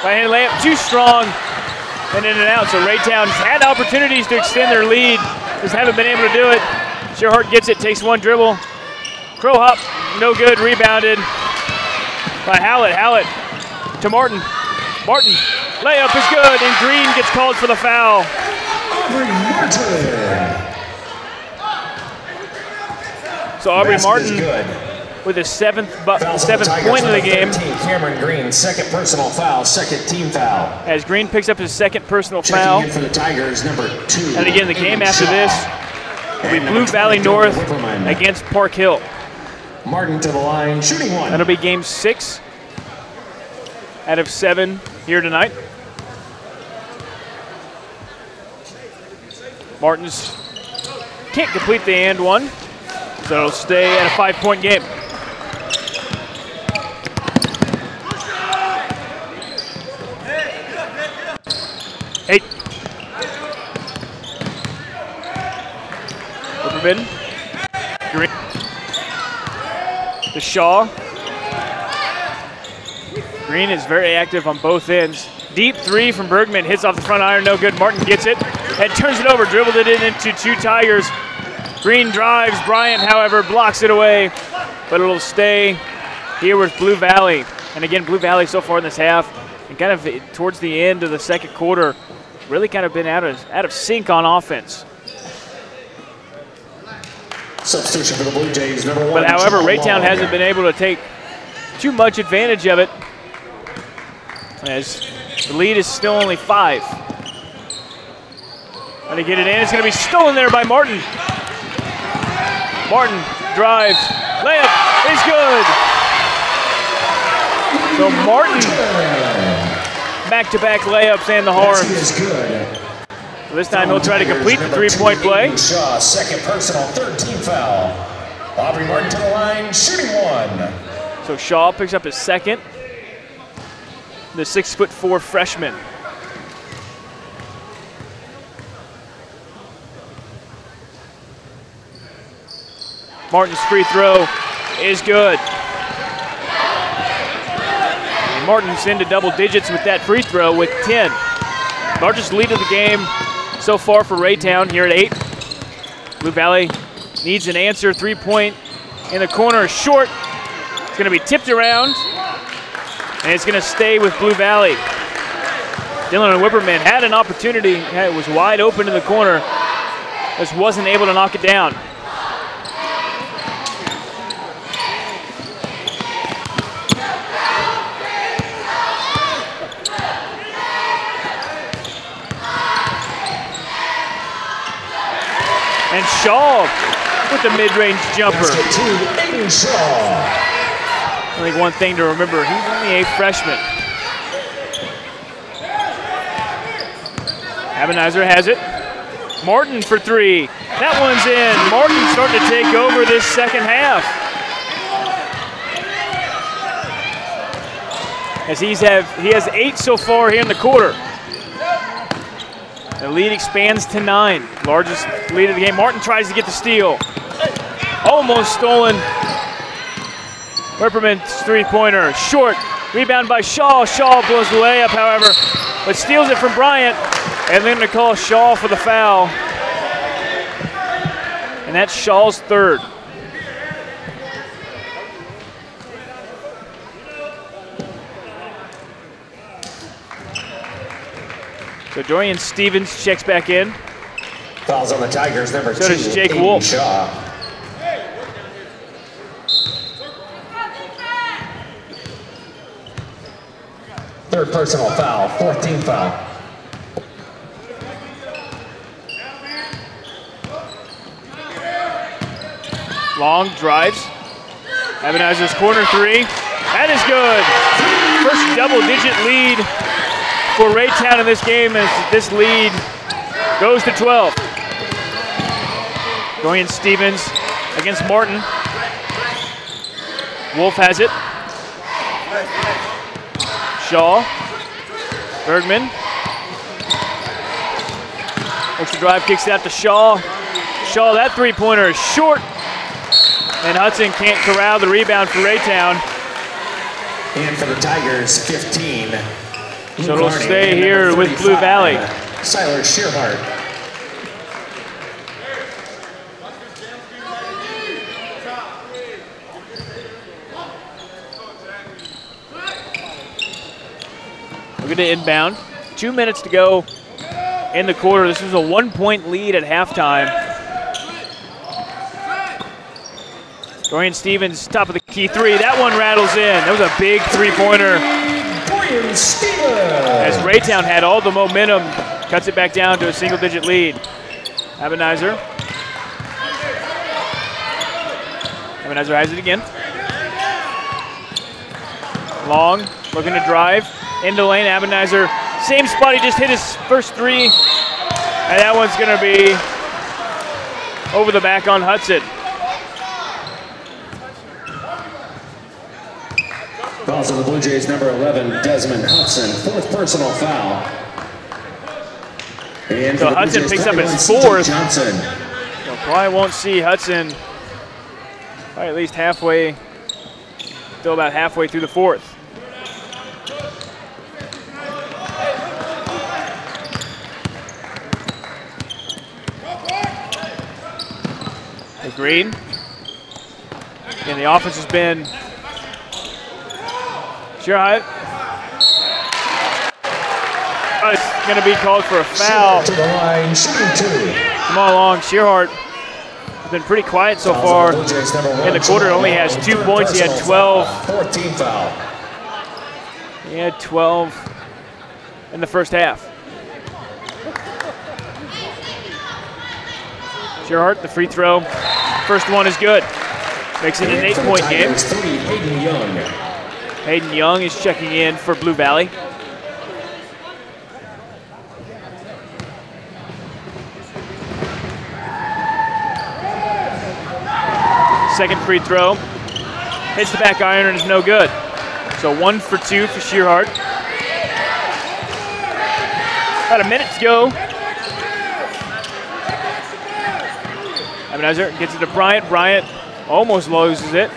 A: Right-hand layup, too strong. And in and out. So Raytown's had opportunities to extend their lead. Just haven't been able to do it. Shearhart gets it, takes one dribble. Crow hop, no good, rebounded by Howlett. Howlett to Morton. Morton, layup is good, and Green gets called for the foul.
B: Aubrey Martin.
A: So Aubrey
B: Basket
A: Martin
B: is good.
A: with his seventh
B: Fouls on the Tigers,
A: point of the game.
B: 13, Cameron Green, second personal foul, second team foul.
A: As Green picks up his second personal foul.
B: Checking in for the Tigers, number 2.
A: And again, the game after
B: Shaw.
A: this will be Blue Valley North against Park Hill.
B: Martin to the line, shooting one.
A: That'll be game 6 out of 7 here tonight. Martin's can't complete the and one, so it'll stay at a 5-point game. Eight. Ripperman. Green. To Shaw. Green is very active on both ends. Deep three from Bergman, hits off the front iron, no good. Martin gets it and turns it over, dribbled it in into 2 Tigers. Green drives, Bryant, however, blocks it away, but it'll stay here with Blue Valley. And again, Blue Valley so far in this half, and kind of towards the end of the second quarter, really kind of been out of sync on offense.
B: Substitution for the Blue Jays, number 1.
A: But however, Raytown hasn't been able to take too much advantage of it, as the lead is still only 5. Trying to get it in. It's going to be stolen there by Martin. Martin drives. Layup is good. So Martin, back-to-back layups and the horn. So this time he'll try to complete the 3-point play.
B: Shaw, second personal, 3rd team foul. Aubrey Martin to the line, shooting one.
A: So Shaw picks up his second. the 6'4" freshman. Martin's free throw is good. And Martin's into double digits with that free throw with 10. Largest lead of the game so far for Raytown here at 8. Blue Valley needs an answer. 3-point in the corner, short. It's going to be tipped around, and it's going to stay with Blue Valley. Dylan Whipperman had an opportunity. It was wide open in the corner. Just wasn't able to knock it down. And Shaw with the mid-range jumper. I think one thing to remember, he's only a freshman. Abenizer has it. Martin for 3. That one's in. Martin starting to take over this second half. As he has 8 so far here in the quarter. The lead expands to 9. Largest lead of the game. Martin tries to get the steal. Almost stolen. Whipperman's three-pointer, short. Rebound by Shaw. Shaw blows the layup, however, but steals it from Bryant. And then to call Shaw for the foul. And that's Shaw's 3rd. So Dorian Stevens checks back in.
B: Fouls on the Tigers, number 2.
A: So does Jake Wolf.
B: Shaw. Third personal foul, 14th foul.
A: Long drives. Abenizer's corner 3. That is good. First double-digit lead for Raytown in this game as this lead goes to 12. Dorian Stevens against Martin. Wolf has it. Shaw. Bergman. Looks to drive, kicks it out to Shaw. Shaw, that three-pointer is short. And Hudson can't corral the rebound for Raytown.
B: And for the Tigers, 15.
A: So it'll stay here with Blue Valley.
B: Siler Shearhart.
A: We're going to inbound. 2 minutes to go in the quarter. This was a 1-point lead at halftime. Dorian Stevens, top of the key 3. That one rattles in. That was a big three-pointer.
B: Dorian Stevens.
A: As Raytown had all the momentum, cuts it back down to a single-digit lead. Abenizer. Abenizer has it again. Long, looking to drive. Into lane, Abenizer. Same spot, he just hit his first 3. And that one's going to be over the back on Hudson.
B: Fouls on the Blue Jays, number 11, Desmond Hudson. 4th personal foul. And
A: so Hudson picks up his 4th.
B: Johnson.
A: So probably won't see Hudson probably at least halfway, still about halfway through the 4th. Green. And the offense has been Shearhart. It's going to be called for a foul.
B: To the line, shooting 2.
A: Come on along. Shearhart has been pretty quiet so far in the quarter. Only has 2 points. He had 12.
B: 14 foul.
A: He had 12 in the first half. Shearhart, the free throw. First one is good. Makes it an 8-point game.
B: Hayden Young.
A: Hayden Young is checking in for Blue Valley. Second free throw. Hits the back iron and is no good. So 1 for 2 for Shearhart. About a minute to go. Ebenezer gets it to Bryant. Bryant almost loses it.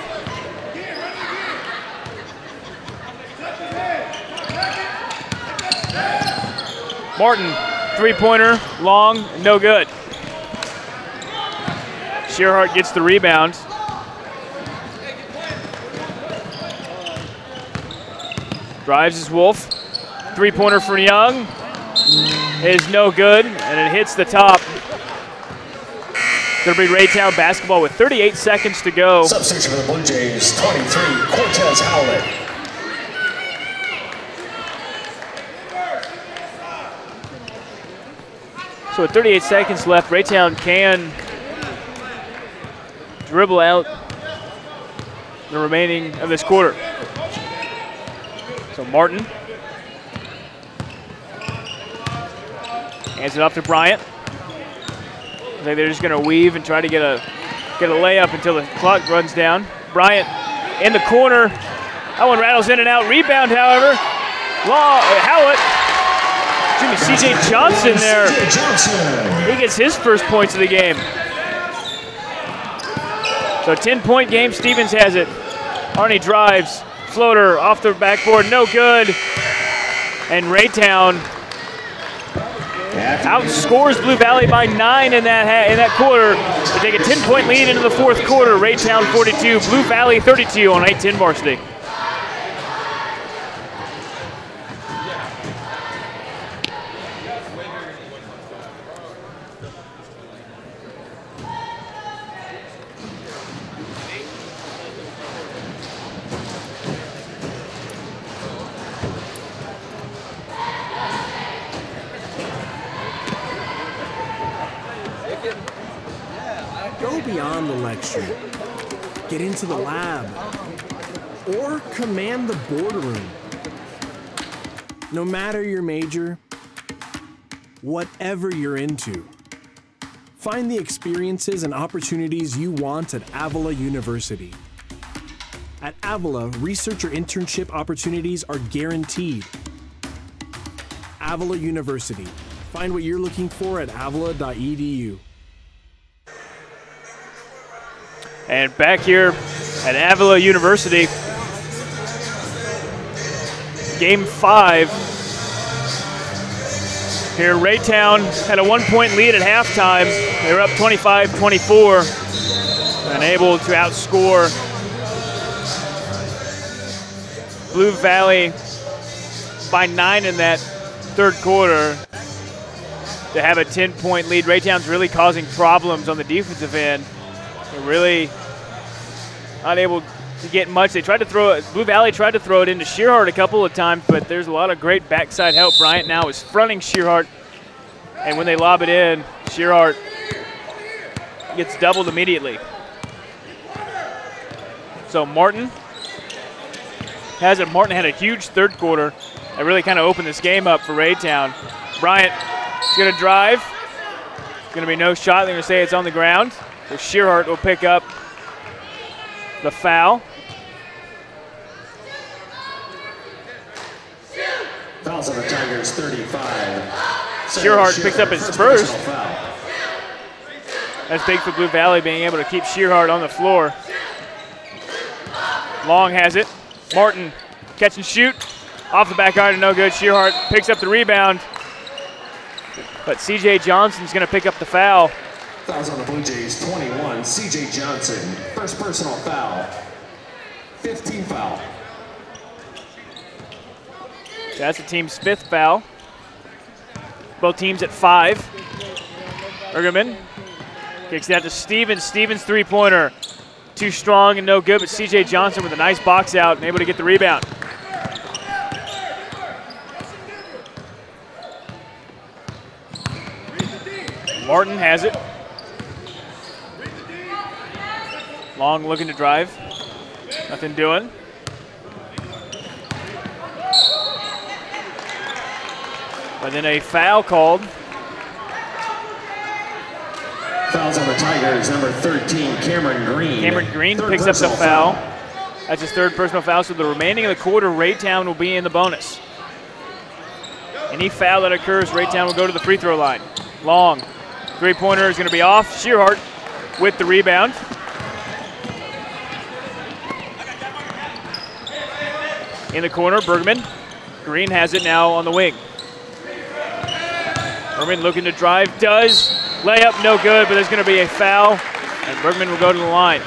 A: Martin, three-pointer, long, no good. Shearhart gets the rebound. Drives his Wolf. Three-pointer for Young is no good, and it hits the top. Going to be Raytown basketball with 38 seconds to go.
B: Substitution for the Blue Jays, 23, Cortez Howlett.
A: So with 38 seconds left, Raytown can dribble out the remaining of this quarter. So Martin hands it off to Bryant. I think they're just going to weave and try to get a layup until the clock runs down. Bryant in the corner. That one rattles in and out. Rebound, however. Howlett. C.J. Johnson there. He gets his first points of the game. So 10-point game. Stevens has it. Arnie drives. Floater off the backboard. No good. And Raytown outscores Blue Valley by 9 in that quarter. They take a 10-point lead into the fourth quarter. Raytown 42, Blue Valley 32 on 8-10 varsity.
C: Go beyond the lecture, get into the lab, or command the boardroom. No matter your major, whatever you're into, find the experiences and opportunities you want at Avila University. At Avila, research or internship opportunities are guaranteed. Avila University. Find what you're looking for at avila.edu.
A: And back here at Avila University, game 5. Here, Raytown had a 1-point lead at halftime. They were up 25-24 and able to outscore Blue Valley by 9 in that third quarter to have a 10-point lead. Raytown's really causing problems on the defensive end. They're really not able to get much. They tried to throw it. Blue Valley tried to throw it into Shearhart a couple of times, but there's a lot of great backside help. Bryant now is fronting Shearhart, and when they lob it in, Shearhart gets doubled immediately. So Martin has it. Martin had a huge third quarter that really kind of opened this game up for Raytown. Bryant is going to drive. It's going to be no shot. They're going to say it's on the ground. So Shearhart will pick up the foul.
B: Fouls on the Tigers, 35.
A: Shearhart picks up his first. That's big for Blue Valley, being able to keep Shearhart on the floor. Long has it. Martin, catch and shoot. Off the back iron, no good. Shearhart picks up the rebound. But C.J. Johnson's going to pick up the foul.
B: Fouls on the Blue Jays, 21. C.J. Johnson, first personal foul. 15 foul.
A: That's the team's 5th foul. Both teams at 5. Ergerman kicks it out to Stevens. Stevens three-pointer. Too strong and no good, but C.J. Johnson with a nice box out and able to get the rebound. Martin has it. Long looking to drive. Nothing doing. But then a foul called.
B: Fouls on the Tigers, number 13, Cameron Green.
A: Cameron Green picks up the foul. That's his 3rd personal foul, so the remaining of the quarter, Raytown will be in the bonus. Any foul that occurs, Raytown will go to the free throw line. Long three-pointer is going to be off. Shearhart with the rebound. In the corner, Bergman. Green has it now on the wing. Bergman looking to drive, does. Layup, no good, but there's going to be a foul, and Bergman will go to the line.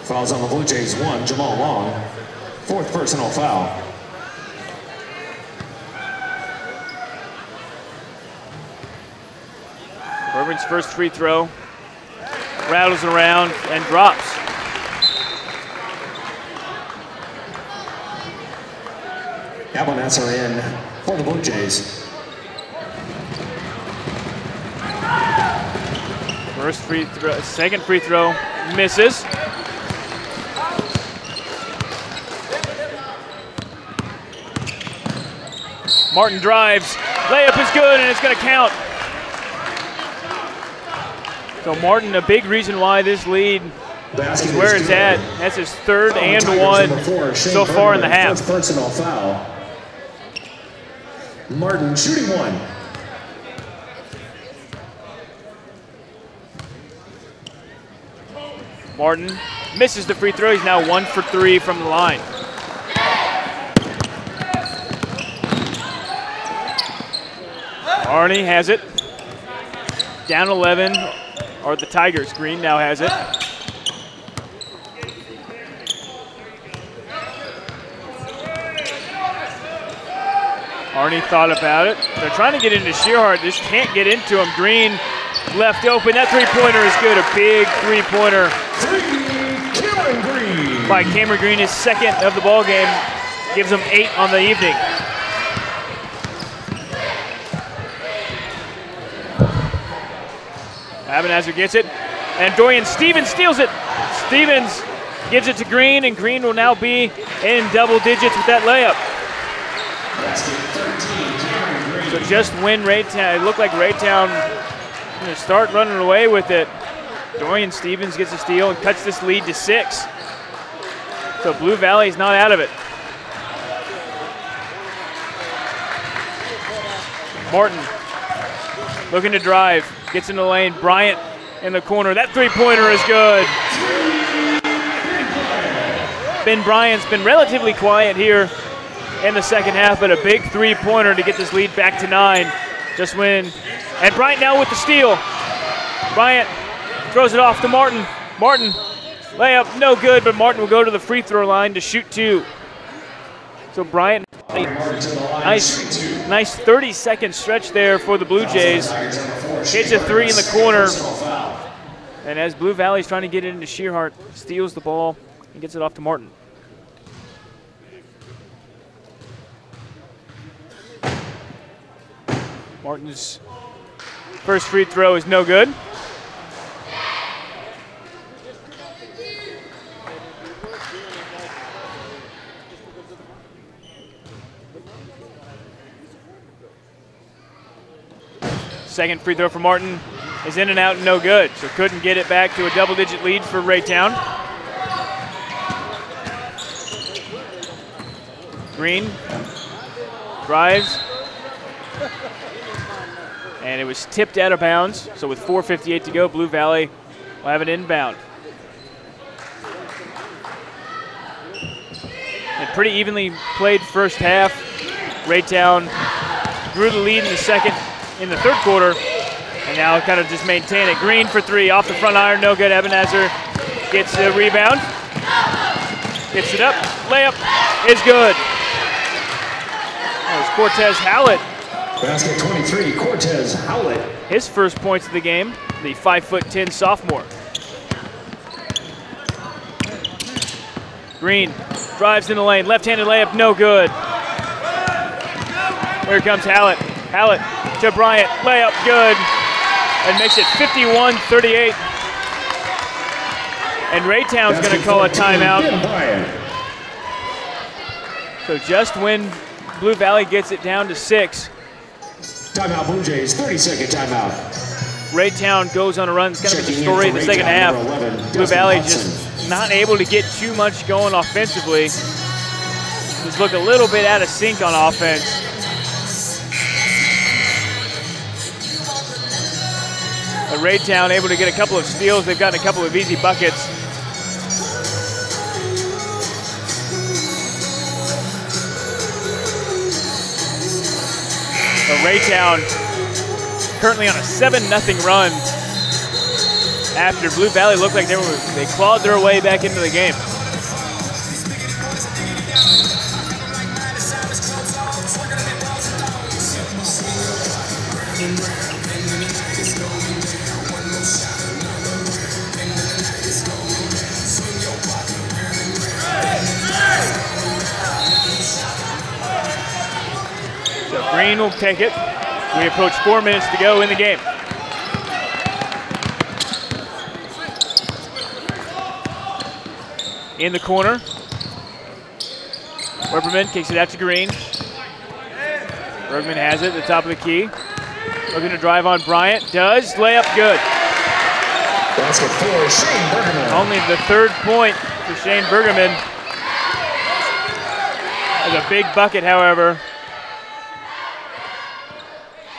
B: Fouls on the Blue Jays, 1, Jamal Long. 4th personal foul.
A: Bergman's first free throw. Rattles around and drops.
B: Abernathy are in for the Blue Jays.
A: First free throw, second free throw, misses. Martin drives, layup is good, and it's going to count. So Martin, a big reason why this lead is where it's at. That's his 3rd and 1 so far in the half.
B: First personal foul. Martin shooting 1.
A: Martin misses the free throw. He's now 1 for 3 from the line. Arnie has it. Down 11 are the Tigers. Green now has it. Arnie thought about it. They're trying to get into Shearhart. Just can't get into him. Green left open. That three-pointer is good. A big three-pointer by Cameron Green. His 2nd of the ball game. Gives him 8 on the evening. Abernathy gets it, and Dorian Stevens steals it. Stevens gives it to Green, and Green will now be in double digits with that layup. So just when Raytown, it looked like Raytown going to start running away with it. Dorian Stevens gets a steal and cuts this lead to 6. So Blue Valley's not out of it. Martin looking to drive. Gets in the lane, Bryant in the corner. That three-pointer is good. Ben Bryant's been relatively quiet here in the second half, but a big three-pointer to get this lead back to 9. Just when, and Bryant now with the steal. Bryant throws it off to Martin. Martin, layup, no good, but Martin will go to the free throw line to shoot 2. So Bryant, nice 30-second stretch there for the Blue Jays. Hits a 3 in the corner. And as Blue Valley's trying to get it into Shearhart, steals the ball and gets it off to Martin. Martin's first free throw is no good. Second free throw for Martin is in and out and no good. So couldn't get it back to a double-digit lead for Raytown. Green drives. And it was tipped out of bounds. So with 4:58 to go, Blue Valley will have it inbound. And pretty evenly played first half. Raytown grew the lead in the third quarter, and now kind of just maintain it. Green for 3 off the front iron, no good. Abernathy gets the rebound, gets it up, layup is good. That was Cortez Howlett.
B: Basket 23, Cortez Howlett.
A: His first points of the game, the 5'10" sophomore. Green drives in the lane, left-handed layup, no good. Here comes Howlett. Howlett to Bryant, layup good, and makes it 51-38. And Raytown's going to call a timeout. So just when Blue Valley gets it down to 6.
B: Timeout Blue Jays, 30-second timeout.
A: Raytown goes on a run. It's kind of the story of the second half. Blue Valley just not able to get too much going offensively. Just look a little bit out of sync on offense. But Raytown able to get a couple of steals. They've gotten a couple of easy buckets. But Raytown currently on a 7-0 run after Blue Valley looked like they clawed their way back into the game. So Green will take it. We approach 4 minutes to go in the game. In the corner. Werperman kicks it out to Green. Bergman has it at the top of the key. Looking to drive on Bryant. Does. Layup good.
B: Basket for Shane Bergman.
A: Only the 3rd point for Shane Bergman. That's a big bucket, however,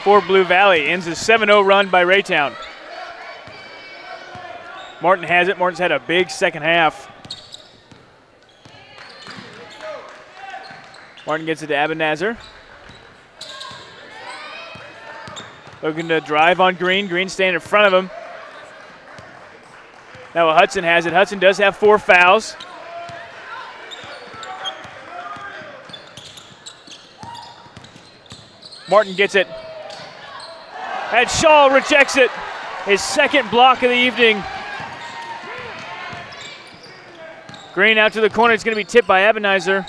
A: for Blue Valley. Ends a 7-0 run by Raytown. Martin has it. Martin's had a big second half. Martin gets it to Abenazer. Looking to drive on Green. Green staying in front of him. Now Hudson has it. Hudson does have 4 fouls. Martin gets it. And Shaw rejects it. His 2nd block of the evening. Green out to the corner. It's going to be tipped by Abenazer.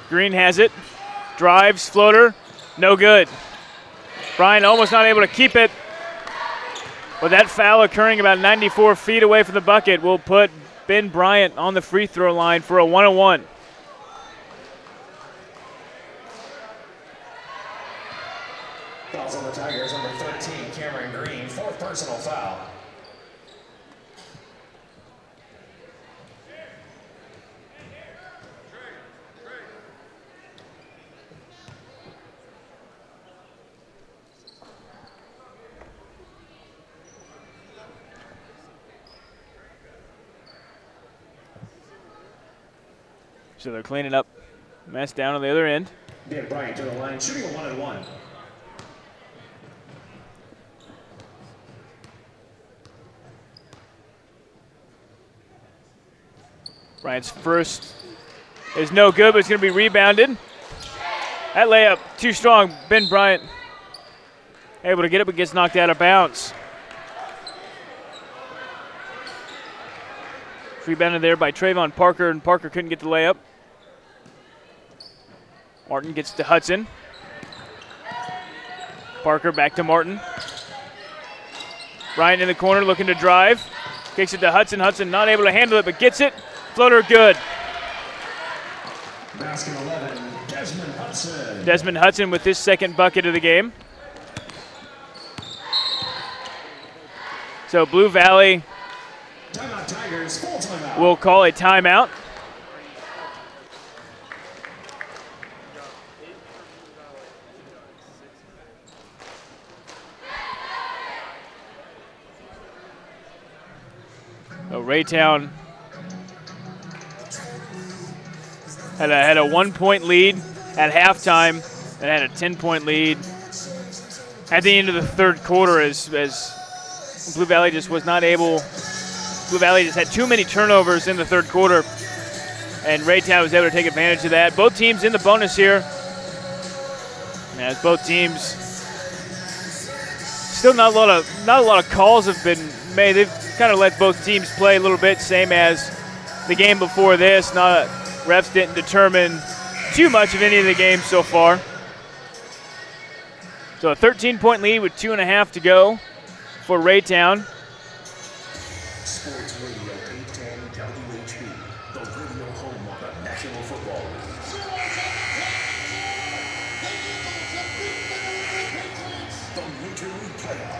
A: Green has it. Drives, floater. No good. Bryant almost not able to keep it. But that foul occurring about 94 feet away from the bucket will put Ben Bryant on the free throw line for a 1-on-1.
B: Fouls on the Tigers, number 13, Cameron Green, 4th personal foul.
A: So they're cleaning up mess down on the other end.
B: Ben Bryant to the line, shooting a 1-on-1.
A: Bryant's first is no good, but it's going to be rebounded. That layup too strong. Ben Bryant able to get it, but gets knocked out of bounds. Rebounded there by Trayvon Parker, and Parker couldn't get the layup. Martin gets to Hudson. Parker back to Martin. Bryant in the corner looking to drive. Kicks it to Hudson. Hudson not able to handle it, but gets it. Floater good.
B: Basket 11, Desmond Hudson.
A: Desmond Hudson with his 2nd bucket of the game. So Blue Valley
B: Timeout Tigers, full timeout.
A: will call a timeout. So Raytown had a 1-point lead at halftime and had a 10-point lead at the end of the 3rd quarter as Blue Valley just was not able. Blue Valley just had too many turnovers in the 3rd quarter, and Raytown was able to take advantage of that. Both teams in the bonus here. As both teams still not a lot of calls have been made. They've kind of let both teams play a little bit, same as the game before this. Refs didn't determine too much of any of the games so far. So a 13-point lead with 2.5 to go for Raytown.
B: Sports Radio 810 WHB, the radio home of the National Football League.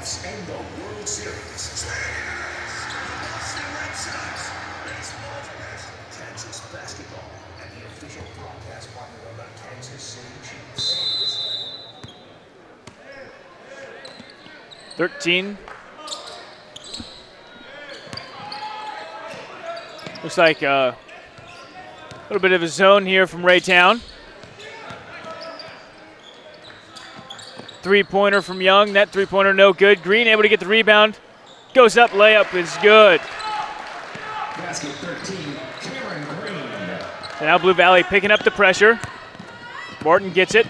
B: playoffs and the World Series. Kansas basketball and the official broadcast partner of the Kansas City Chiefs.
A: 13. Looks like a little bit of a zone here from Raytown. Three-pointer from Young. That three-pointer no good. Green able to get the rebound. Goes up, layup is good.
B: Basket 13, Cameron Green.
A: So now Blue Valley picking up the pressure. Martin gets it.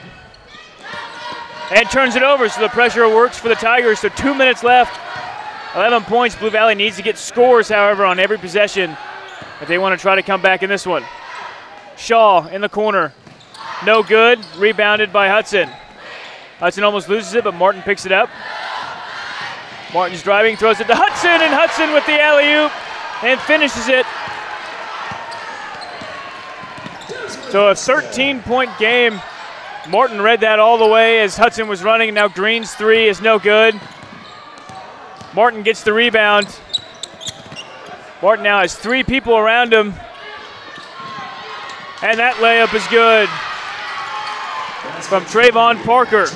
A: And turns it over, so the pressure works for the Tigers. So 2 minutes left. 11 points. Blue Valley needs to get scores, however, on every possession if they want to try to come back in this one. Shaw in the corner. No good. Rebounded by Hudson. Hudson almost loses it, but Martin picks it up. Martin's driving, throws it to Hudson, and Hudson with the alley-oop and finishes it. So a 13-point game. Martin read that all the way as Hudson was running, and now Green's three is no good. Martin gets the rebound. Martin now has three people around him. And that layup is good from Trayvon Parker.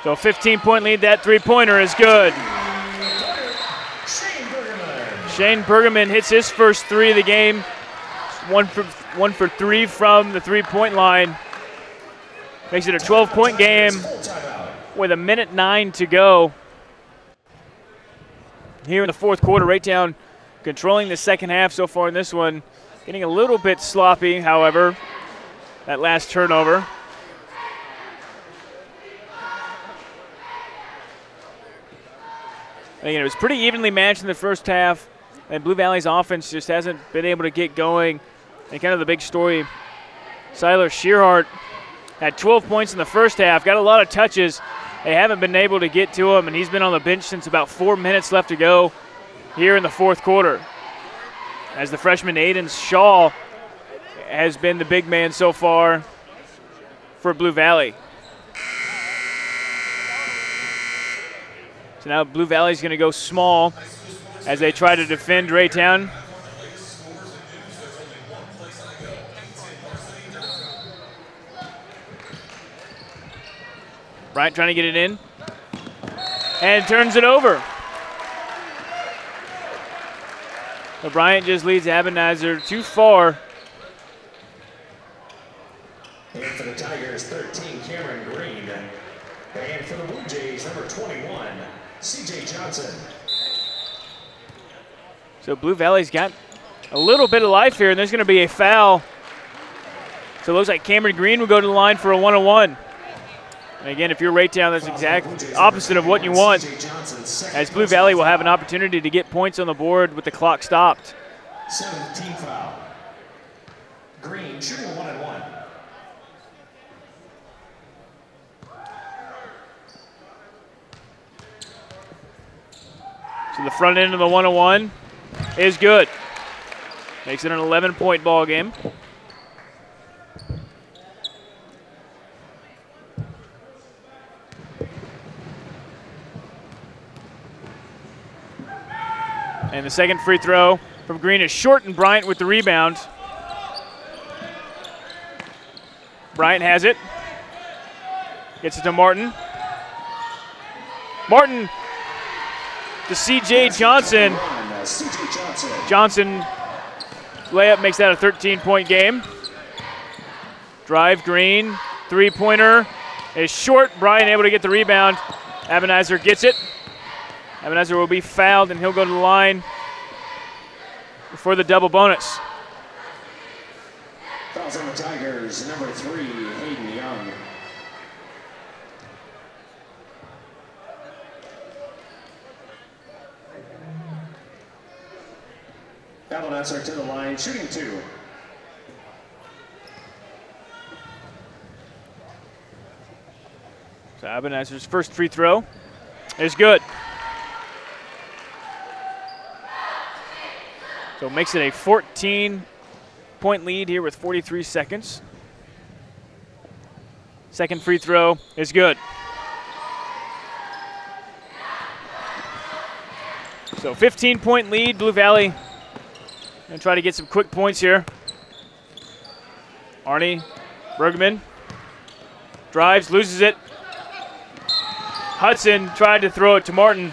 A: So a 15-point lead, that three-pointer is good. Shane Bergerman hits his first three of the game. One for three from the three-point line. Makes it a 12-point game with 1:09 to go. Here in the fourth quarter, Raytown controlling the second half so far in this one. Getting a little bit sloppy, however, that last turnover. Again, it was pretty evenly matched in the first half, and Blue Valley's offense just hasn't been able to get going. And kind of the big story, Siler Shearhart had 12 points in the first half, got a lot of touches. They haven't been able to get to him, and he's been on the bench since about 4 minutes left to go here in the fourth quarter. As the freshman Aiden Shaw has been the big man so far for Blue Valley. So now Blue Valley's going to go small as they try to defend Raytown. Bryant trying to get it in. And turns it over. So Bryant just leads Abenizer too far.
B: And for the Tigers, 13, Cameron Green. And for the Blue Jays, number 21, C.J. Johnson.
A: So Blue Valley's got a little bit of life here, and there's going to be a foul. So it looks like Cameron Green will go to the line for a 1-on-1. And again, if you're Raytown, that's exact opposite of what you want, as Blue Valley will have an opportunity to get points on the board with the clock stopped.
B: 17th foul. Green shooting 1-on-1.
A: So the front end of the 1-on-1 is good. Makes it an 11-point ball game. And the second free throw from Green is short, and Bryant with the rebound. Bryant has it. Gets it to Martin. Martin to C.J. Johnson. Johnson layup makes that a 13-point game. Drive, Green, three-pointer is short. Bryant able to get the rebound. Abenizer gets it. Abenizer will be fouled, and he'll go to the line for the double bonus.
B: Fouls on the Tigers, number 3, Hayden Young. Abenizer to the line, shooting 2.
A: So Abenizer's first free throw is good. So it makes it a 14 6-point lead here with 43 seconds. Second free throw is good. So 15-point lead, Blue Valley. Gonna try to get some quick points here. Arnie Bergman drives, loses it. Hudson tried to throw it to Martin.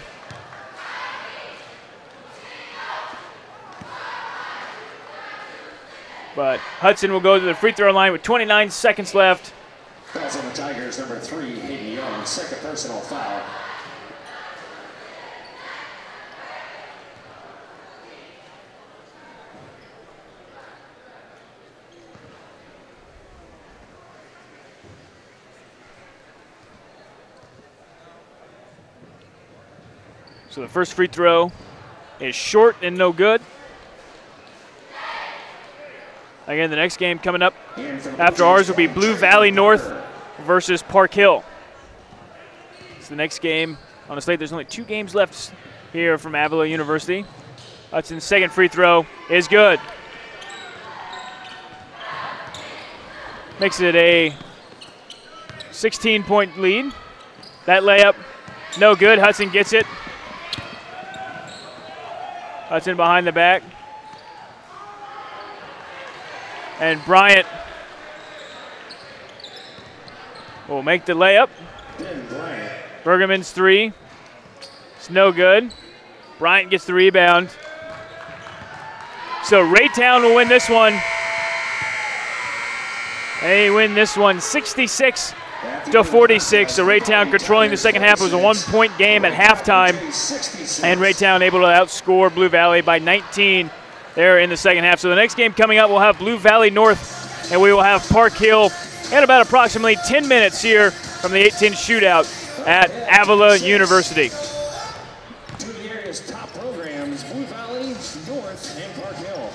A: But Hudson will go to the free throw line with 29 seconds left.
B: Fouls on the Tigers, number 3, Hayden Young, second personal foul.
A: So the first free throw is short and no good. Again, the next game coming up after ours will be Blue Valley North versus Park Hill. It's the next game on the slate. There's only 2 games left here from Avila University. Hudson's second free throw is good. Makes it a 16-point lead. That layup, no good. Hudson gets it. Hudson behind the back. And Bryant will make the layup. Bergman's 3. It's no good. Bryant gets the rebound. So Raytown will win this one. They win this one 66-46. So Raytown controlling the second half. It was a 1-point game at halftime. And Raytown able to outscore Blue Valley by 19 there in the second half. So the next game coming up, we'll have Blue Valley North, and we will have Park Hill in about approximately 10 minutes here from the 8-10 shootout at Avila University.
B: 2 of the area's top programs, Blue Valley, North, and Park Hill.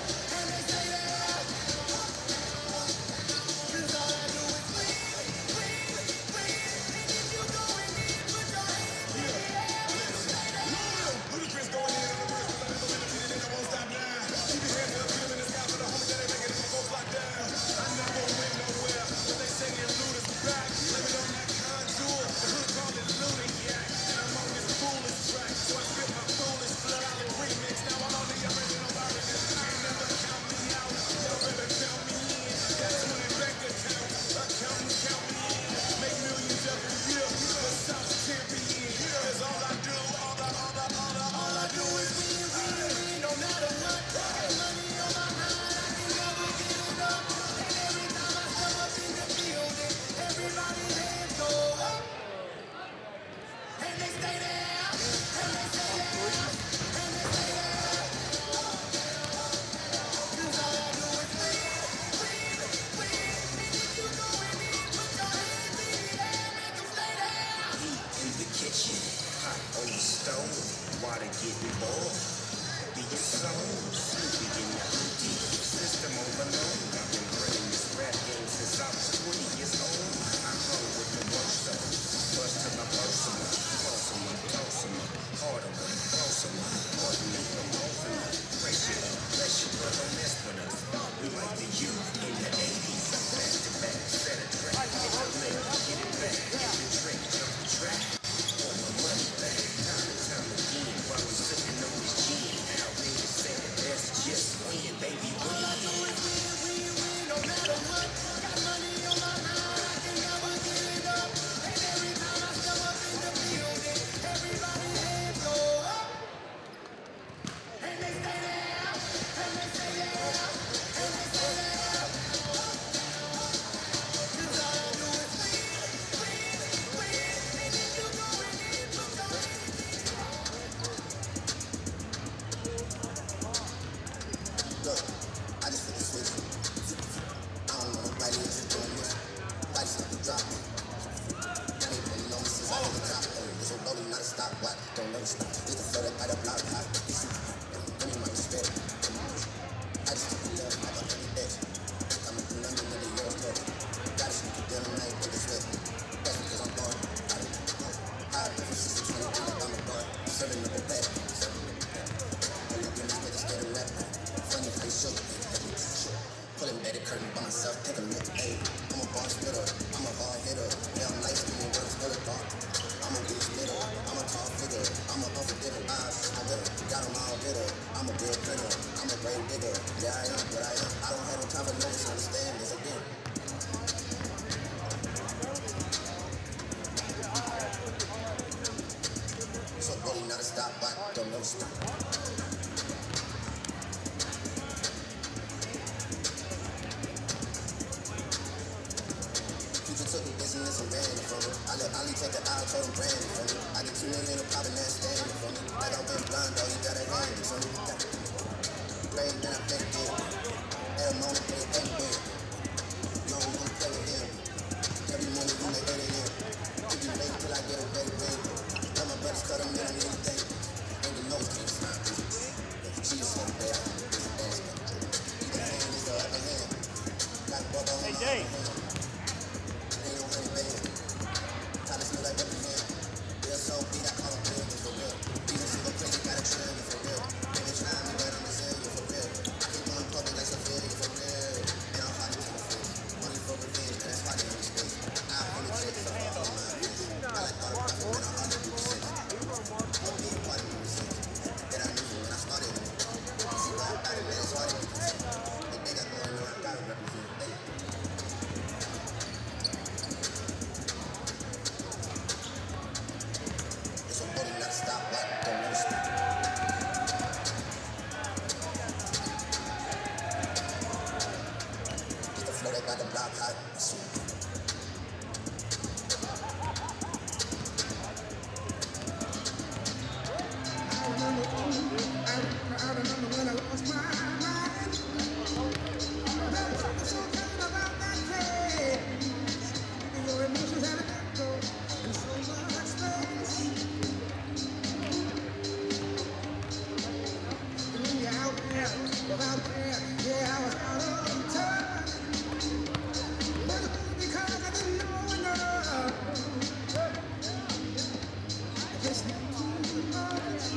K: Yeah, I am, but I don't have no time for no misunderstandings again. So really not a stop, but don't know stop. Future took me business and ran it from me. I let Ali take the aisle, told him brand it from me. I get 2 million a pop and that's standing from me. Like I went blind, though, you gotta hand it from me. Great, then I think it. Every moment, play it, think it. You don't wanna play with him. Every moment, you make it in. Keep you late till I get a better win. Let my brothers cut them in on anything. And the nose can't stop. She just said that. Either hand is the other hand. Like Bubba on my other hand. Ain't no honey band. Time to feel like represent. Real soul beat, I call them billions for real. Even single place, got a trillion for real. Every time you let on the zillion for real. I keep going public like civilian for real. And I'm hot into the face. Money for revenge, and that's why they in the space. I'm in the chicks, so I'm all my face. I like all the profit when I'm 100%. I'll be a part of the receipts that I knew when I started. See why I got it, man, it's hard to be content. The thing I going on, I gotta represent. It's a body, not a stop, but don't know stop. It's the flow that got the block hot.
L: I remember when I lost my mind. There was something about that place. Your emotions had an echo in so much space. When you're out there, without there, yeah, I was out of touch. But it was because I didn't know enough. I just knew too much.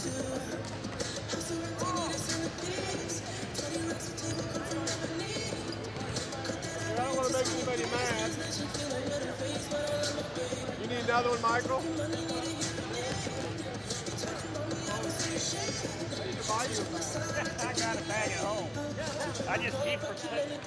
K: To
J: another one, Michael?
A: I got a bag at home. I just keep forgetting.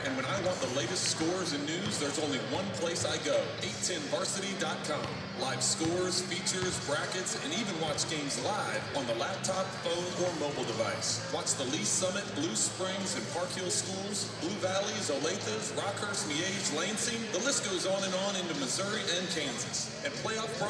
B: And when I want the latest scores and news, there's only one place I go, 810varsity.com. Live scores, features, brackets, and even watch games live on the laptop, phone, or mobile device. Watch the Lee Summit, Blue Springs, and Park Hill schools, Blue Valleys, Olathe, Rockhurst, Miege, Lansing. The list goes on and on into Missouri and Kansas. And playoff